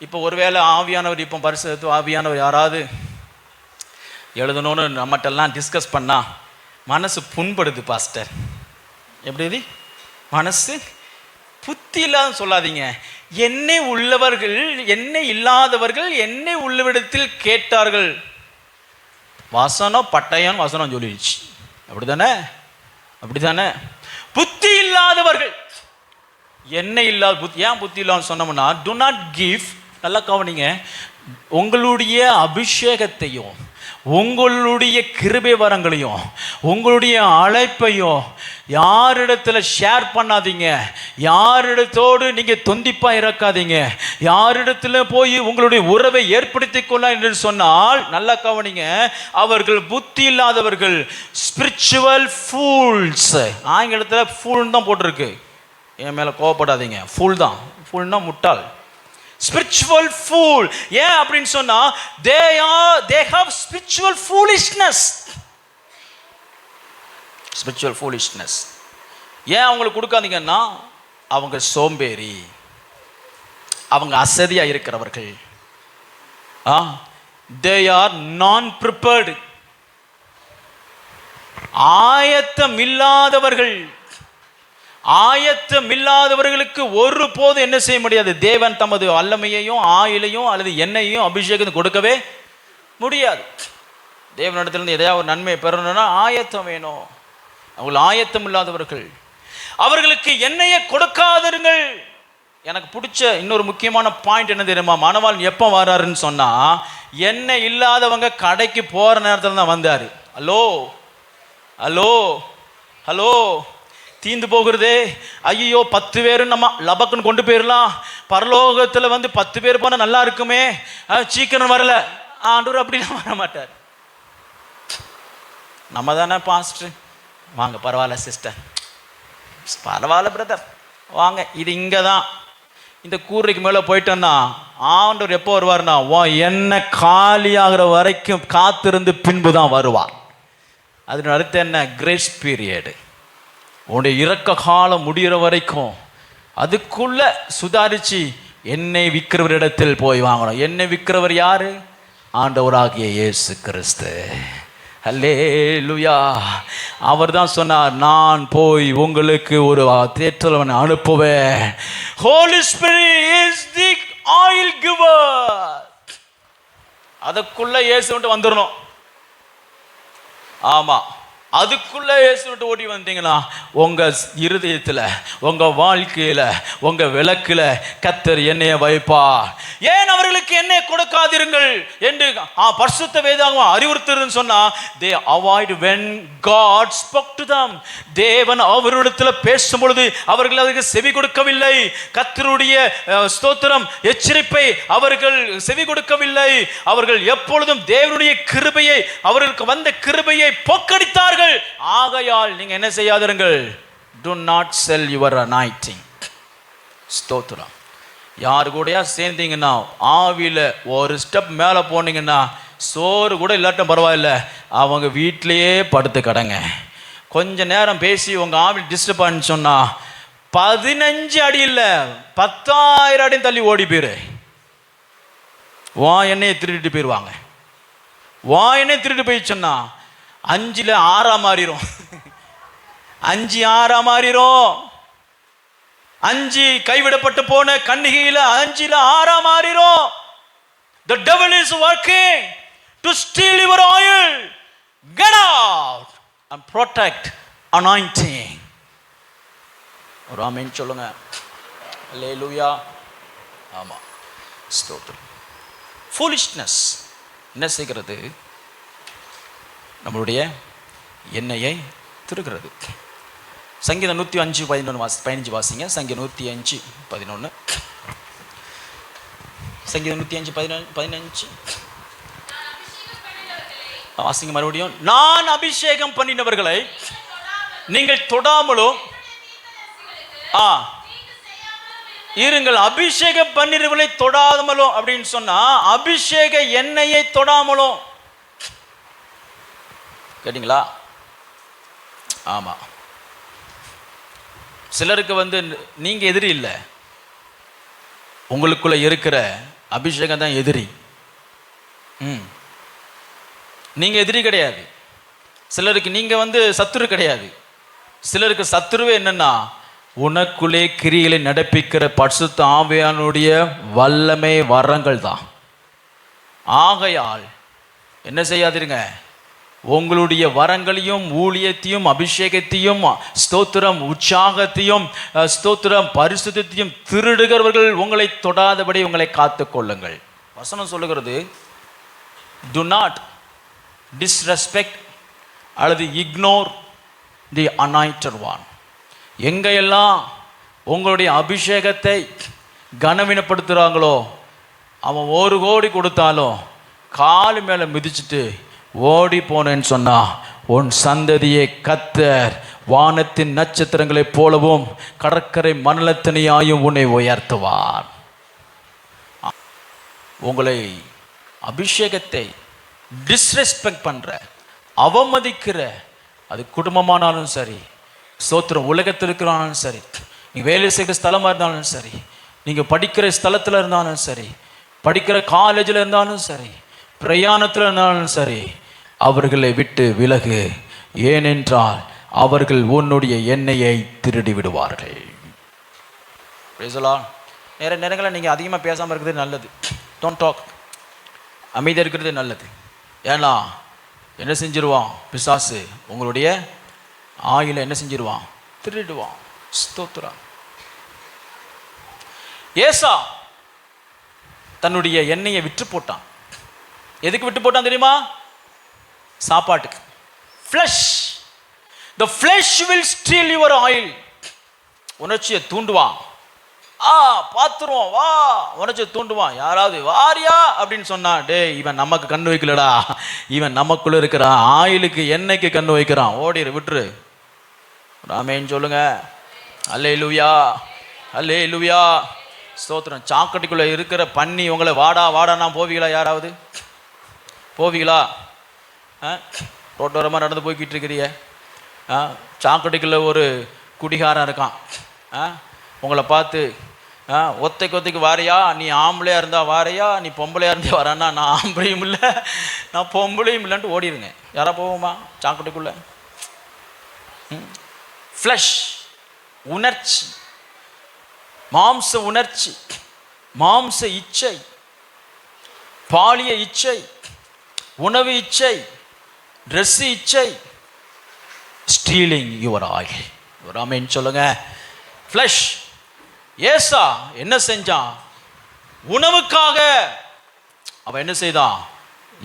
இப்போ ஒருவேளை ஆவியானவர், இப்போ பரிசுத்த ஆவியானவர் யாராவது எழுதணும்னு நம்மகிட்டெல்லாம் டிஸ்கஸ் பண்ணா மனசு புண்படுது பாஸ்டர். எப்படி மனசு புத்தி இல்லாத சொல்லாதீங்க. எண்ணெய் உள்ளவர்கள் எண்ணெய் இல்லாதவர்கள் எண்ணெய் உள்ளவிடத்தில் கேட்டார்கள். வசனம் பட்டயம் வசனம் சொல்லிடுச்சு. அப்படித்தானே? அப்படித்தானே? புத்தி இல்லாதவர்கள் என்ன இல்லாத ஏன் புத்தி இல்லாமல் சொன்னோம்னா, டு நாட் கிவ். நல்லா கவனிங்க. உங்களுடைய அபிஷேகத்தையும் உங்களுடைய கிருபை வரங்களையும் உங்களுடைய அழைப்பையும் யாரிடத்துல ஷேர் பண்ணாதீங்க. யாரிடத்தோடு நீங்க தொந்திப்பா இறக்காதீங்க. யாரிடத்துல போய் உங்களுடைய உறவை ஏற்படுத்தி கொள்ள என்று சொன்னால், நல்லா கவனிங்க, அவர்கள் புத்தி இல்லாதவர்கள், ஸ்பிரிச்சுவல் ஃபூல்ஸ். ஆங்கிலத்தில் ஃபூல் தான் போட்டிருக்கு, என் மேல கோவப்படாதீங்க. ஃபூல் தான், ஃபூல்னா முட்டாள். spiritual fool. ஏன் அப்படின்னு சொன்னா, they have spiritual foolishness. spiritual foolishness. ஏன் அவங்களுக்கு கொடுக்காதீங்கன்னா, அவங்க சோம்பேறி, அவங்க அசதியா இருக்கிறவர்கள். they are non prepared. ஆயத்தம் இல்லாதவர்கள். ஆயத்தம் இல்லாதவர்களுக்கு ஒரு போது என்ன செய்ய முடியாது. தேவன் தமது வல்லமையையும் ஆயிலையும் அல்லது எண்ணெயையும் அபிஷேகம் கொடுக்கவே முடியாது. தேவனிடத்திலிருந்து எதையாவது ஒரு நன்மையை பெறணும்னா ஆயத்தம் வேணும். அவர்கள் ஆயத்தம் இல்லாதவர்கள், அவர்களுக்கு எண்ணெயை கொடுக்காதிருங்கள். எனக்கு பிடிச்ச இன்னொரு முக்கியமான பாயிண்ட் என்ன தெரியுமா? மணவாளன் எப்போ வர்றாருன்னு சொன்னா, எண்ணெய் இல்லாதவங்க கடைக்கு போற நேரத்தில் தான் வந்தாரு. ஹலோ ஹலோ ஹலோ, தீந்து போகிறதே, ஐயோ 10 பேரு நம்ம லபக்குன்னு கொண்டு போயிடலாம், பரலோகத்தில் 10 பேர் போனால் நல்லா இருக்குமே, சீக்கிரம் வரல. ஆண்டவர் அப்படிலாம் வர மாட்டார். நம்ம தானே பாஸ்டர், வாங்க பரவாயில்ல சிஸ்டர், பரவாயில்ல பிரதர் வாங்க, இது இங்கே தான், இந்த கூரைக்கு மேலே போயிட்டோன்னா ஆண்டவர் எப்போ வருவார்னா, என்ன காலியாகிற வரைக்கும் காத்திருந்து பின்பு தான் வருவார். அதன் அடுத்து என்ன? Grace period. உன்னுடைய இறக்க காலம் முடிகிற வரைக்கும் அதுக்குள்ள சுதாரிச்சு எண்ணெய் விற்கிறவரிடத்தில் போய் வாங்கணும். எண்ணெய் விற்கிறவர் யாரு? ஆண்டவராகிய இயேசு கிறிஸ்து. அல்லேலூயா. அவர் தான் சொன்னார், நான் போய் உங்களுக்கு ஒரு தேற்றவனை அனுப்புவேன். Holy Spirit is the oil giver. அதுக்குள்ள இயேசு வந்துடணும். ஆமா, அதுக்குள்ள இயேசு விட்டு ஓடி வந்தீங்கன்னா உங்க இருதயத்துல, உங்க வாழ்க்கையில, உங்க விளக்குல கர்த்தர் எண்ணெயை வைப்பார். ஏன் அவர்களுக்கு எண்ணெய் கொடுக்காதிருங்கள் என்று பரிசுத்த வேதாகமம் அறிவுறுத்துறதுன்னு சொன்னா, they avoid when God spoke to them. தேவன் அவர்களிடத்துல பேசும் பொழுது அவர்கள் அதற்கு செவி கொடுக்கவில்லை. கர்த்தருடைய ஸ்தோத்திரம் எச்சரிப்பை அவர்கள் செவி கொடுக்கவில்லை. அவர்கள் எப்பொழுதும் தேவனுடைய கிருபையை, அவர்களுக்கு வந்த கிருபையை போக்கடித்தார்கள். ஆகையால் நீங்க என்ன செய்யாதிருங்கள், do not sell your anointing. ஸ்தோத்திரம். யாரு கூடயா சேர்ந்தீங்கன்னா, ஆவியில ஒரு ஸ்டெப் மேலே போனீங்கன்னா, சோறு கூட இல்லாட்டும் பரவாயில்ல, அவங்க வீட்டிலேயே படுத்து கடங்க. கொஞ்ச நேரம் பேசி உங்கள் ஆவி டிஸ்டர்ப் ஆன்னு சொன்னால் 15 அடி இல்லை 10,000 அடி தள்ளி ஓடி போயிரு. வா என்னையை திருடிட்டு போயிடுவாங்க. வா என்னையை திருட்டு போய் சொன்னா 5ல் 6 மாறிடும். 5 6 மாறிடும். 5 கைவிடப்பட்டு போன கன்னிகையில் 5ல் 6 மாறிடும். The devil is working to steal your oil. Get out and protect anointing. ஒரு ஆமென் சொல்லுங்க. அல்லேலூயா. ஆமா, ஸ்தோத்திரம். foolishness என்ன செய்கிறது? நம்மளுடைய எண்ணெயை திருகிறது. சங்கீதம் 105:15 வாசிங்க. சங்கீதம் 105:11. சங்கீதம் 105:15 வாசிங்க மறுபடியும். நான் அபிஷேகம் பண்ணினவர்களை நீங்கள் தொடாமலும் இருங்கள். அபிஷேகம் பண்ணினவர்களை தொடாமலும் அப்படின்னு சொன்னா அபிஷேக எண்ணெயை தொடாமலும். கேட்டீங்களா? ஆமா. சிலருக்கு நீங்க எதிரி இல்லை, உங்களுக்குள்ள இருக்கிற அபிஷேகம் தான் எதிரி. நீங்க எதிரி கிடையாது. சிலருக்கு நீங்க சத்துரு கிடையாது. சிலருக்கு சத்துருவே என்னன்னா உனக்குள்ளே கிரிகளை நடப்பிக்கிற பரிசுத்த ஆவியானுடைய வல்லமை வரங்கள் தான். ஆகையால் என்ன செய்யாதிருங்க, உங்களுடைய வரங்களையும் ஊழியத்தையும் அபிஷேகத்தையும் ஸ்தோத்திரம் உற்சாகத்தையும் ஸ்தோத்திரம் பரிசுத்தையும் திருடுகிறவர்கள் உங்களை தொடாதபடி உங்களை காத்து கொள்ளுங்கள். வசனம் சொல்லுகிறது, do not disrespect அல்லது இக்னோர் தி anointed one. எங்கெல்லாம் உங்களுடைய அபிஷேகத்தை கனவீனப்படுத்துகிறாங்களோ அவன் 1 கோடி கொடுத்தாலும் காலு மேலே மிதிச்சுட்டு ஓடி போனேன்னு சொன்னா உன் சந்ததியை கர்த்தர் வானத்தின் நட்சத்திரங்களைப் போலவும் கடற்கரை மணலத்தனையாயும் உன்னை உயர்த்துவார். உங்களை அபிஷேகத்தை டிஸ்ரெஸ்பெக்ட் பண்ற, அவமதிக்கிற, அது குடும்பமானாலும் சரி, ஸ்தோத்திரம் உலகத்தில் இருக்கிறாலும் சரி, நீ வேலை செய்கிற ஸ்தலமாக இருந்தாலும் சரி, நீங்கள் படிக்கிற ஸ்தலத்தில் இருந்தாலும் சரி, படிக்கிற காலேஜில் இருந்தாலும் சரி, பிரயாணத்தில் இருந்தாலும் சரி, அவர்களை விட்டு விலகு. ஏனென்றால் அவர்கள் உன்னுடைய எண்ணெயை திருடி விடுவார்கள். நேர நேரங்களில் நீங்கள் அதிகமாக பேசாமல் இருக்கிறது நல்லது. Don't talk. அமைதியாக இருக்கிறது நல்லது. ஏன்னா என்ன செஞ்சிருவான் பிசாசு? உங்களுடைய ஆயில என்ன செஞ்சிருவான்? திருடுவான். ஸ்தோத்திரம். ஏசா தன்னுடைய எண்ணெயை விற்று போட்டான். எதுக்கு விட்டு போட்டான் தெரியுமா? சாப்பாட்டுக்கு. Flush. The flesh will steal your oil. உணர்ச்சியை தூண்டுவான். பார்த்துருவோம் வா, உணர்ச்சியை தூண்டுவான். யாராவது வாரியா அப்படின்னு சொன்னா, டே இவன் நமக்கு கண்ணு வைக்கலடா, இவன் நமக்குள்ள இருக்கிறான், ஆயிலுக்கு எண்ணெய்க்கு கண்ணு வைக்கிறான், ஓடிரு விட்டுரு. ஆமென் சொல்லுங்க. அல்லேலூயா, அல்லேலூயா, ஸ்தோத்திரம். சாக்கடைக்குள்ள இருக்கிற பண்ணி உங்களை வாடா வாடானா போவீங்களா? யாராவது போவீங்களா? ரோட்டோரமாக நடந்து போய்கிட்டு இருக்கிறிய, சாக்கடைக்குள்ள ஒரு குடிகாரன் இருக்கான். உங்களை பார்த்து ஒத்தைக்கு வாரியா, நீ ஆம்பளையாக இருந்தால் வாரையா, நீ பொம்பளையாக இருந்தால் வரானா, நான் ஆம்பளையும் இல்லை நான் பொம்பளையும் இல்லைன்ட்டு ஓடிடுங்க. யாரா போவோமா சாக்கடைக்குள்ள? ஃப்ளஷ், உணர்ச்சி, மாம்ச உணர்ச்சி, மாம்ச இச்சை, பாலிய இச்சை, உணவு இச்சை, ட்ரெஸ் இச்சை, ஸ்டீலிங் யுவர் ஆயில். ஆமென் சொல்லுங்க. ஃப்ளஷ். ஏசா என்ன செஞ்சான்? உணவுக்காக அவன் என்ன செய்தான்?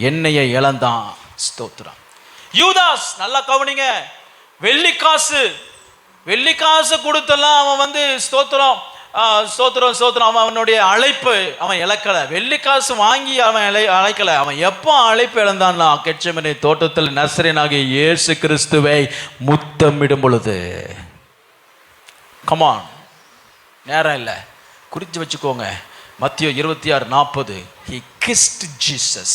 எண்ணெயை இழந்தான். ஸ்தோத்திரம். யூதாஸ், நல்லா கவனிங்க, வெள்ளிக்காசு கொடுத்தெல்லாம் அவன் ஸ்தோத்திரம் ஸ்தோத்திரம் ஸ்தோத்திரம் அவனுடைய அழைப்பு அவன் இழக்கலை. வெள்ளிக்காசு வாங்கி அவன் அழைக்கலை. அவன் எப்போ அழைப்பு இழந்தான்னா, கெத்செமனே தோட்டத்தில் நசரேயனாகிய இயேசு கிறிஸ்துவை முத்தமிடும் பொழுது. கமான், நேரம் இல்லை, குறித்து வச்சுக்கோங்க. மத்தேயு 26:40. He kissed Jesus.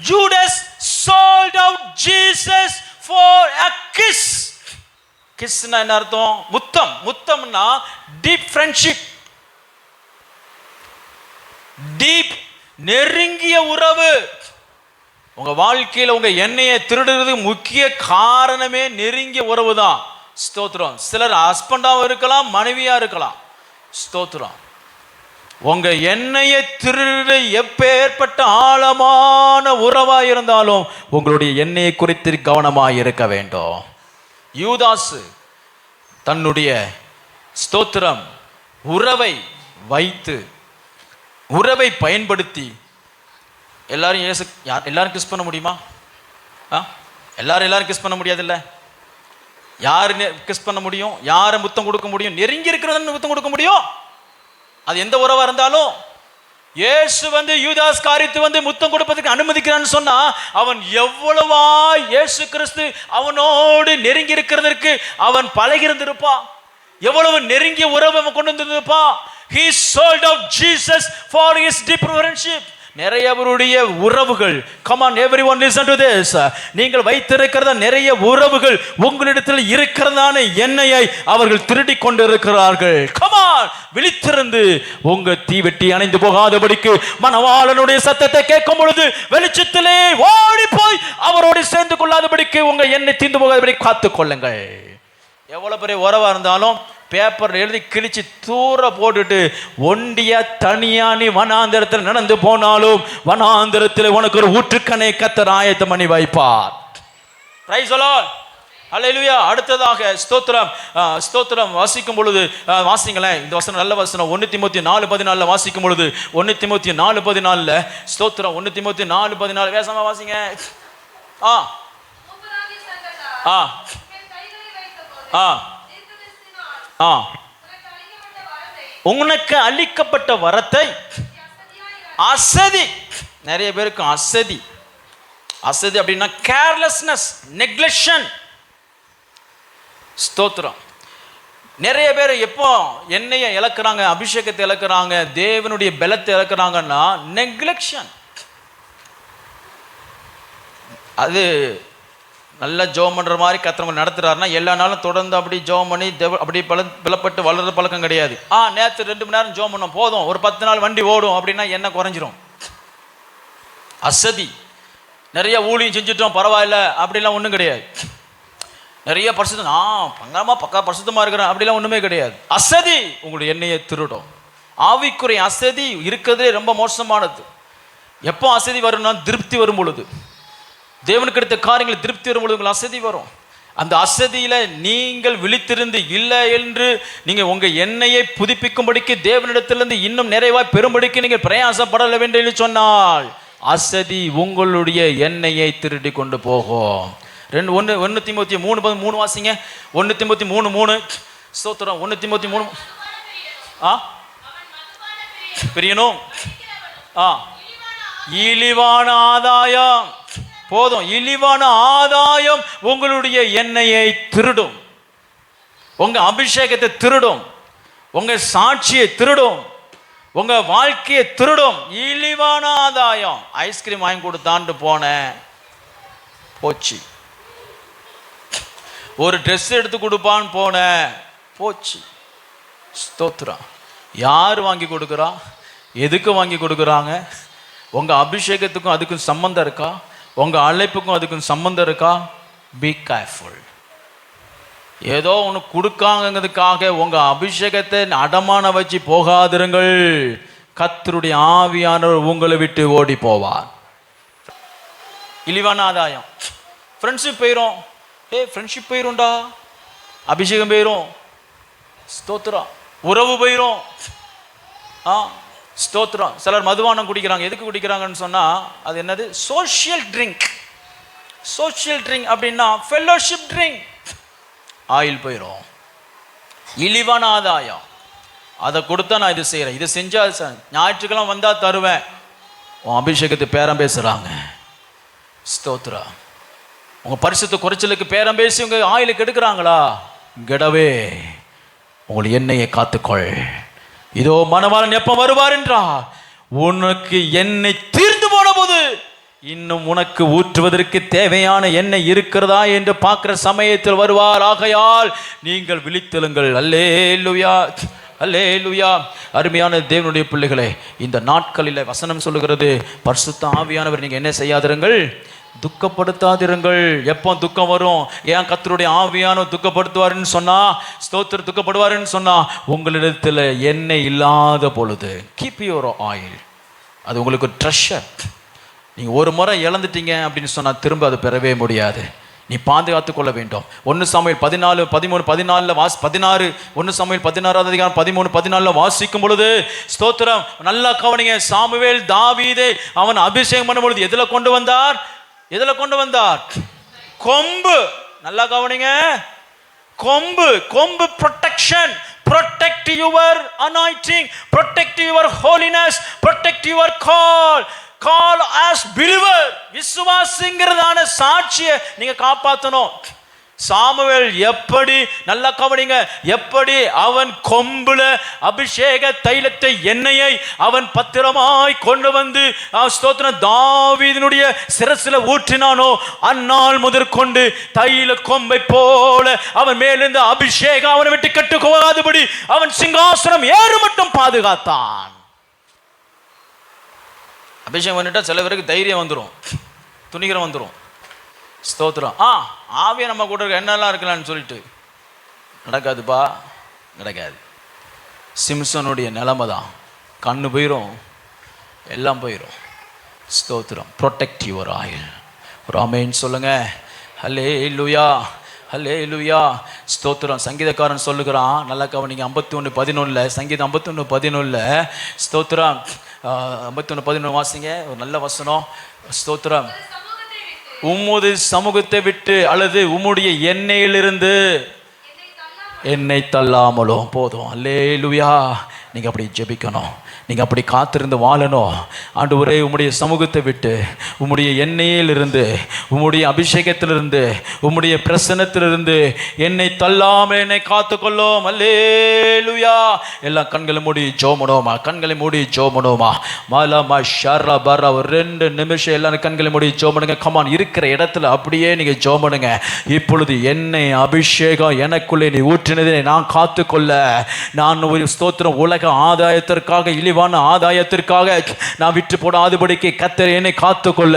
Judas sold out Jesus for a kiss. கிஸ்னா என்ன அர்த்தம்? முத்தம். முத்தம்னா டீப் ஃப்ரெண்ட்ஷிப், டீப் நெருங்கிய உறவு. உங்க வாழ்க்கையில் உங்க எண்ணெயை திருடுறது முக்கிய காரணமே நெருங்கிய உறவு தான். ஸ்தோத்திரம். சிலர் ஹஸ்பண்டாவும் இருக்கலாம், மனைவியா இருக்கலாம். ஸ்தோத்திரம். உங்க எண்ணெயை திருட எப்பேற்பட்ட ஆழமான உறவா இருந்தாலும் உங்களுடைய எண்ணெயை குறித்து கவனமாக இருக்க வேண்டும். யூதாசு தன்னுடைய ஸ்தோத்திரம் உறவை வைத்து, உறவை பயன்படுத்தி எல்லாரும் எல்லாரும் கிஸ் பண்ண முடியுமா? எல்லாரும் கிஸ் பண்ண முடியாதுல்ல. யாரு கிஸ் பண்ண முடியும்? யாரை முத்தம் கொடுக்க முடியும்? நெருங்கி இருக்கிறது முத்தம் கொடுக்க முடியும். அது எந்த உறவா இருந்தாலும். இயேசு யூதாஸ் காரியத்தை முத்தம் கொடுப்பதற்கு அனுமதிக்கிறான்னு சொன்னா அவன் எவ்வளவா இயேசு கிறிஸ்து அவனோடு நெருங்கி இருக்கிறதற்கு அவன் பழகி இருந்திருப்பான். எவ்வளவு நெருங்கிய உறவு அவன் கொண்டு வந்திருப்பான். He sold out Jesus for his deep friendship. நிறையவருடைய உறவுகள், come on everyone listen to this, நீங்கள் வைத்திருக்கிறத நிறைய உறவுகள் உங்களிடத்தில் இருக்கிறதான எண்ணெயை அவர்கள் திருடி கொண்டிருக்கிறார்கள். come on, விழித்திருந்து உங்க தீவெட்டி அணைந்து போகாதபடிக்கு மணவாளனுடைய சத்தத்தை கேட்கும் பொழுது வெளிச்சத்திலே ஓடி போய் அவரோடு சேர்ந்து கொள்ளாதபடிக்கு உங்க எண்ணெய் தீர்ந்து போகாதபடி காத்துக் கொள்ளுங்கள். எவ்வளவு பெரிய உறவா இருந்தாலும் பேப்பர் எழுதி கிழிச்சு தூர போட்டுட்டு ஒண்டியா தனியா நீ வனாந்திரத்தில் நடந்து போனாலும் வனாந்திரத்தில் உனக்கு ஒரு ஊற்றுக்கணை கர்த்தர் ஆயத்தம் பண்ணி வைப்பார். பிரைஸ் தி லார்ட், ஹல்லேலூயா. அடுத்ததாக ஸ்தோத்திரம். ஸ்தோத்திரம் வாசிக்கும் பொழுது வாசிங்களேன் இந்த வசனம், நல்ல வசனம். 1 தீமோத்தேயு 4:14 வாசிக்கும் பொழுது 1 தீமோத்தேயு 4:14 ஸ்தோத்திரம். 1 தீமோத்தேயு 4:14 வேகமா வாசிங்க. உனக்கு அளிக்கப்பட்ட வரத்தை அசதி. நிறைய பேருக்கு அசதி. அசதி அப்படின்னா கேர்லெஸ்னஸ், நெக்லெக்ஷன். ஸ்தோத்திரம். நிறைய பேர் எப்போ எண்ணெயை இழக்கிறாங்க, அபிஷேகத்தை இழக்கிறாங்க, தேவனுடைய பலத்தை இழக்கிறாங்கன்னா நெக்லெக்ஷன். அது நல்லா ஜோம் பண்ணுற மாதிரி கத்திரவங்க நடத்துகிறாருன்னா எல்லா நாளும் தொடர்ந்து அப்படி ஜோம் பண்ணி அப்படி பலப்பட்டு வளர்ற பழக்கம் கிடையாது. நேற்று 2 மணி நேரம் ஜோம் பண்ணோம் போதும், ஒரு 10 நாள் வண்டி ஓடும் அப்படின்னா என்ன குறைஞ்சிரும். அசதி. நிறைய ஊழியம் செஞ்சுட்டோம் பரவாயில்ல அப்படிலாம் ஒன்றும் கிடையாது. நிறைய பரிசுத்தம் பக்கா பரிசுத்தமாக இருக்கிறேன் அப்படிலாம் ஒன்றுமே கிடையாது. அசதி உங்களுடைய எண்ணெயை திருடும். ஆவிக்குரிய அசதி இருக்கிறதே ரொம்ப மோசமானது. எப்போ அசதி வரும்னா திருப்தி வரும் பொழுது, தேவனுக்கு எடுத்த காரியங்கள் திருப்தி வரும்பொழுது உங்கள் அசதி வரும். அந்த அசதியில நீங்கள் விழித்திருந்து இல்லை என்று நீங்க உங்க எண்ணெயை புதுப்பிக்கும்படிக்கு தேவனிடத்திலிருந்து இன்னும் நிறைவாய் பெரும்படிக்கு நீங்கள் பிரயாசப்படல வேண்டும் என்று சொன்னால் அசதி உங்களுடைய எண்ணெயை திருடி கொண்டு போகும். 1 தீமோத்தேயு 3:3 வாசிங்க. 1 தீமோத்தேயு 3:3 ஸ்தோத்திரம். 1 தீமோத்தேயு 3 பிரியனும் இழிவான ஆதாயம் போதும். இழிவான ஆதாயம் உங்களுடைய எண்ணெயை திருடும், உங்க அபிஷேகத்தை திருடும், உங்க சாட்சியை திருடும், உங்க வாழ்க்கையை திருடும். இழிவான ஆதாயம். ஐஸ்கிரீம் வாங்கி கொடுத்தான்னு போனேன், போச்சு. ஒரு ட்ரெஸ் எடுத்து கொடுப்பான்னு போனேன், போச்சு. ஸ்தோத்திரம். யார் வாங்கி கொடுக்குறா? எதுக்கு வாங்கி கொடுக்குறாங்க? உங்க அபிஷேகத்துக்கும் அதுக்கும் சம்பந்தம் இருக்கா? உங்க அழைப்புக்கும் அதுக்கும் சம்பந்தம் இருக்கா? Be careful. ஏதோ ஒன்று கொடுக்காங்கிறதுக்காக உங்க அபிஷேகத்தை அடமான வச்சு போகாதிருங்கள். கர்த்தருடைய ஆவியானவர் உங்களை விட்டு ஓடி போவார். இழிவான ஆதாயம். ஃப்ரெண்ட்ஷிப் போயிரும். ஃப்ரெண்ட்ஷிப் போயிரும்டா, அபிஷேகம் போயிரும். ஸ்தோத்திரம். உறவு போயிரும். ஸ்தோத்திரம். சிலர் மதுபானம் குடிக்கிறாங்க. எதுக்கு குடிக்கிறாங்கன்னு சொன்னா அது என்னது? Social drink. சோஷியல் ட்ரிங்க் அப்படின்னா ஃபெல்லோஷிப் ட்ரிங்க். ஆயில் போயிடும். இழிவான ஆதாயம். அதை கொடுத்தா நான் இது செய்கிறேன், இதை செஞ்சா ஞாயிற்றுக்கிழமை வந்தா தருவேன். உன் அபிஷேகத்தை பேரம் பேசுறாங்க. ஸ்தோத்ரா. உங்க பரிசுத்த குறைச்சலுக்கு பேரம் பேசி உங்க ஆயிலுக்கு எடுக்கிறாங்களா? கெடவே உங்களுடைய எண்ணெயை காத்துக்கொள். இதோ மணவாளன் எப்ப வருவார் என்றார், உனக்கு எண்ணெய் தீர்ந்து போன போது இன்னும் உனக்கு ஊற்றுவதற்கு தேவையான எண்ணெய் இருக்கிறதா என்று பார்க்கிற சமயத்தில் வருவார். ஆகையால் நீங்கள் விழித்தெழுங்கள். அல்லேலூயா, அல்லேலூயா. அருமையான தேவனுடைய பிள்ளைகளே, இந்த நாட்களில் வசனம் சொல்லுகிறது, பரிசுத்த ஆவியானவர் நீங்கள் என்ன செய்யாதிருங்கள், துக்கப்படுத்தாதிருங்கள். எப்போ துக்கம் வரும்? ஏன் கர்த்தருடைய ஆவியானவர் துக்கப்படுத்துவாருன்னு சொன்னா, ஸ்தோத்திர துக்கப்படுவாருன்னு சொன்னா, உங்களிடத்தில் எண்ணெய் இல்லாத பொழுது. Keep your oil. அது உங்களுக்கு ட்ரெஷர். நீங்கள் ஒரு முறை இழந்துட்டீங்க அப்படின்னு சொன்னால் திரும்ப அது பெறவே முடியாது. நீ பாதுகாத்து கொள்ள வேண்டும். 1 சாமுவேல் 14, 13, 14 16, 1 சாமுவேல் 16 அதிகாரம் 13, 14 வாசிக்கும் பொழுது, ஸ்தோத்திரம், நல்லா கவனிங்க. சாமுவேல் தாவீதை அவன் அபிஷேகம் பண்ணும் பொழுது எதில் கொண்டு வந்தார்? எதில் கொண்டு வந்தார்? கொம்பு. நல்லா கவனிங்க, கொம்பு. கொம்பு protection. Protect your anointing, protect your holiness, protect your call as believer. விசுவாசிங்கிறதான சாட்சியை நீங்க காப்பாற்றணும். சாமுவேல் எப்படி, நல்லா கவனிங்க, எப்படி அவன் கொம்புல அபிஷேக தைலத்தை, எண்ணெயை அவன் பத்திரமாய் கொண்டு வந்து ஸ்தோத்திரம் தாவீதினுடைய சிரசில் ஊற்றினானோ, அந்நாள் முதற்கொண்டு தைல கொம்பை போல அவன் மேலிருந்த அபிஷேகம் அவனை விட்டு கெட்டு போகாதபடி அவன் சிங்காசனம் ஏறு மட்டும் பாதுகாத்தான். அபிஷேகம் பண்ணிட்டா சில பேருக்கு தைரியம் வந்துடும், துணிகரம் வந்துடும். ஸ்தோத்திரம். ஆவியா நம்ம கூட இருக்க என்னெல்லாம் இருக்கலான்னு சொல்லிட்டு நடக்காதுப்பா, நடக்காது. சிம்சனுடைய நிலைமை தான். கண்ணு போயிடும், எல்லாம் போயிடும். ஸ்தோத்திரம். Protect your oil. ஒரு ஆமென் சொல்லுங்க. ஹல்லேலூயா, ஹல்லேலூயா. ஸ்தோத்திரம். சங்கீதக்காரன் சொல்லுகிறான், நல்லா கவனிங்க, 51:11, சங்கீதம் 51:11. ஸ்தோத்திரம். 51:11 வாசிங்க, ஒரு நல்ல வசனம். ஸ்தோத்திரம். உம்முடைய சமூகத்தை விட்டு அல்லது உம்முடைய எண்ணெயிலிருந்து என்னை தள்ளாமலும் போதும். அல்லேலூயா. நீங்கள் அப்படி ஜெபிக்கணும், நீங்கள் அப்படி காத்திருந்து வாழணும். ஆண்டவரே, உம்முடைய சமூகத்தை விட்டு, உம்முடைய எண்ணெயிலிருந்து, உம்முடைய அபிஷேகத்திலிருந்து, உம்முடைய பிரசன்னத்திலிருந்து என்னை தள்ளாமல் என்னை காத்துக்கொள்ளும். அல்லேலூயா. எல்லாம் கண்களை மூடி ஜோமனோமா, கண்களை மூடி ஜோமனோமா. மலமா ஷர்ரா பர்ரா. ஒரு 2 நிமிஷம் எல்லாரும் கண்களை மூடி ஜோமனுங்க. கமான், இருக்கிற இடத்துல அப்படியே நீங்கள் ஜோமனுங்க. இப்பொழுது எண்ணெய் அபிஷேகம் எனக்குள்ளே நீ ஊற்றினதை நான் காத்துக்கொள்ள, நான் ஒரு ஸ்தோத்திரம் உலக ஆதாயத்திற்காக, இழிவான ஆதாயத்திற்காக நான் விட்டு போடாதபடிக்கு கர்த்தர் என்னை காத்துக்கொள்ள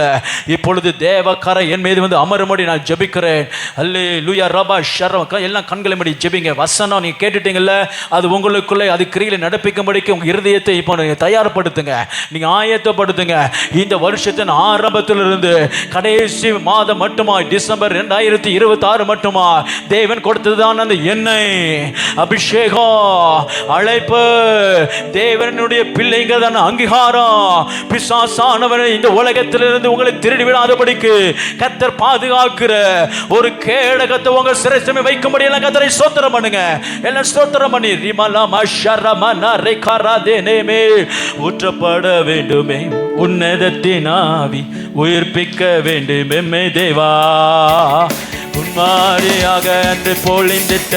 இப்பொழுது தேவக்கரை என் மீது வந்து அமரும்படி நான் ஜெபிக்கிறேன். அல்லேலூயா. ரபா ஷர்ரம். எல்லாம் கண்களை மூடி ஜெபிங்க. வசனம் நீங்க கேட்டுட்டீங்கல்ல, அது உங்களுக்குள்ளே அது கிரியில நடப்பிக்கும்படிக்கு உங்க இருதயத்தை இப்போ நீங்க தயார்படுத்துங்க, நீங்க ஆயத்தப்படுத்துங்க. இந்த வருஷத்தின் ஆரம்பத்திலிருந்து கடைசி மாதம் மட்டுமா, டிசம்பர் 2026 மட்டுமா தேவன் கொடுத்ததுதான் அந்த எண்ணெய் அபிஷேகம், அழைப்பு, தேவனுடைய பிள்ளைங்கிறதான அங்கீகாரம். பிசாசானவனை இந்த உலகத்திலிருந்து உங்களை திருடி விடாதபடிக்கு கர்த்தர் பாதுகாக்கிற ஒரு கேடகத்தை உங்க சிரசில் வைக்கும்படி எல்லாம் கர்த்தரை ஸ்தோத்திரம் பண்ணுங்க. எல்லாம் ஸ்தோத்திரம் பண்ணி ரிமலமா ஷரமனா ரெகராதேனேமே. ஊற்றப்பட வேண்டுமே உன்னதத்தின் ஆவி, உயிர்ப்பிக்க வேண்டுமே தேவா. உன்மாரியாக அன்று பொழிந்திட்ட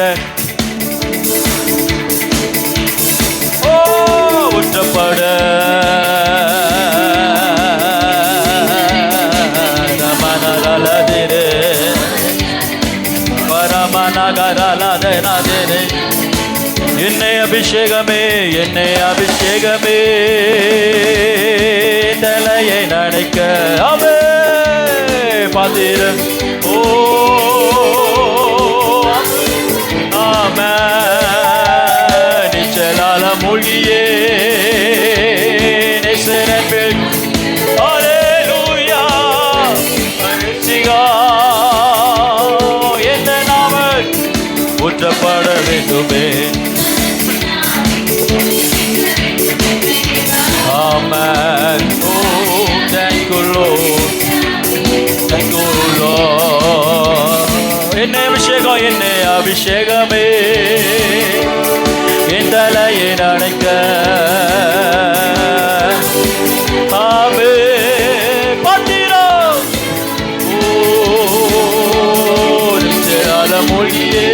ஊற்றப்பட என்னை அபிஷேகமே, என்னை அபிஷேகமே, தலையை நனைக்க அவே பாத்திரம். ஓ ஆமே, நிச்சலால மூழ்கியே ஊற்றப்பட வேண்டுமே. ஆமென். ஓ thank you Lord, thank you Lord. என்னை அபிஷேகம், என்னை அபிஷேகமே, என் தலையை நனைக்க ஆமே பாத்திரம். ஓ நிச்சயால மூழ்கியே.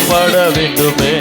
பட வேண்டுமே.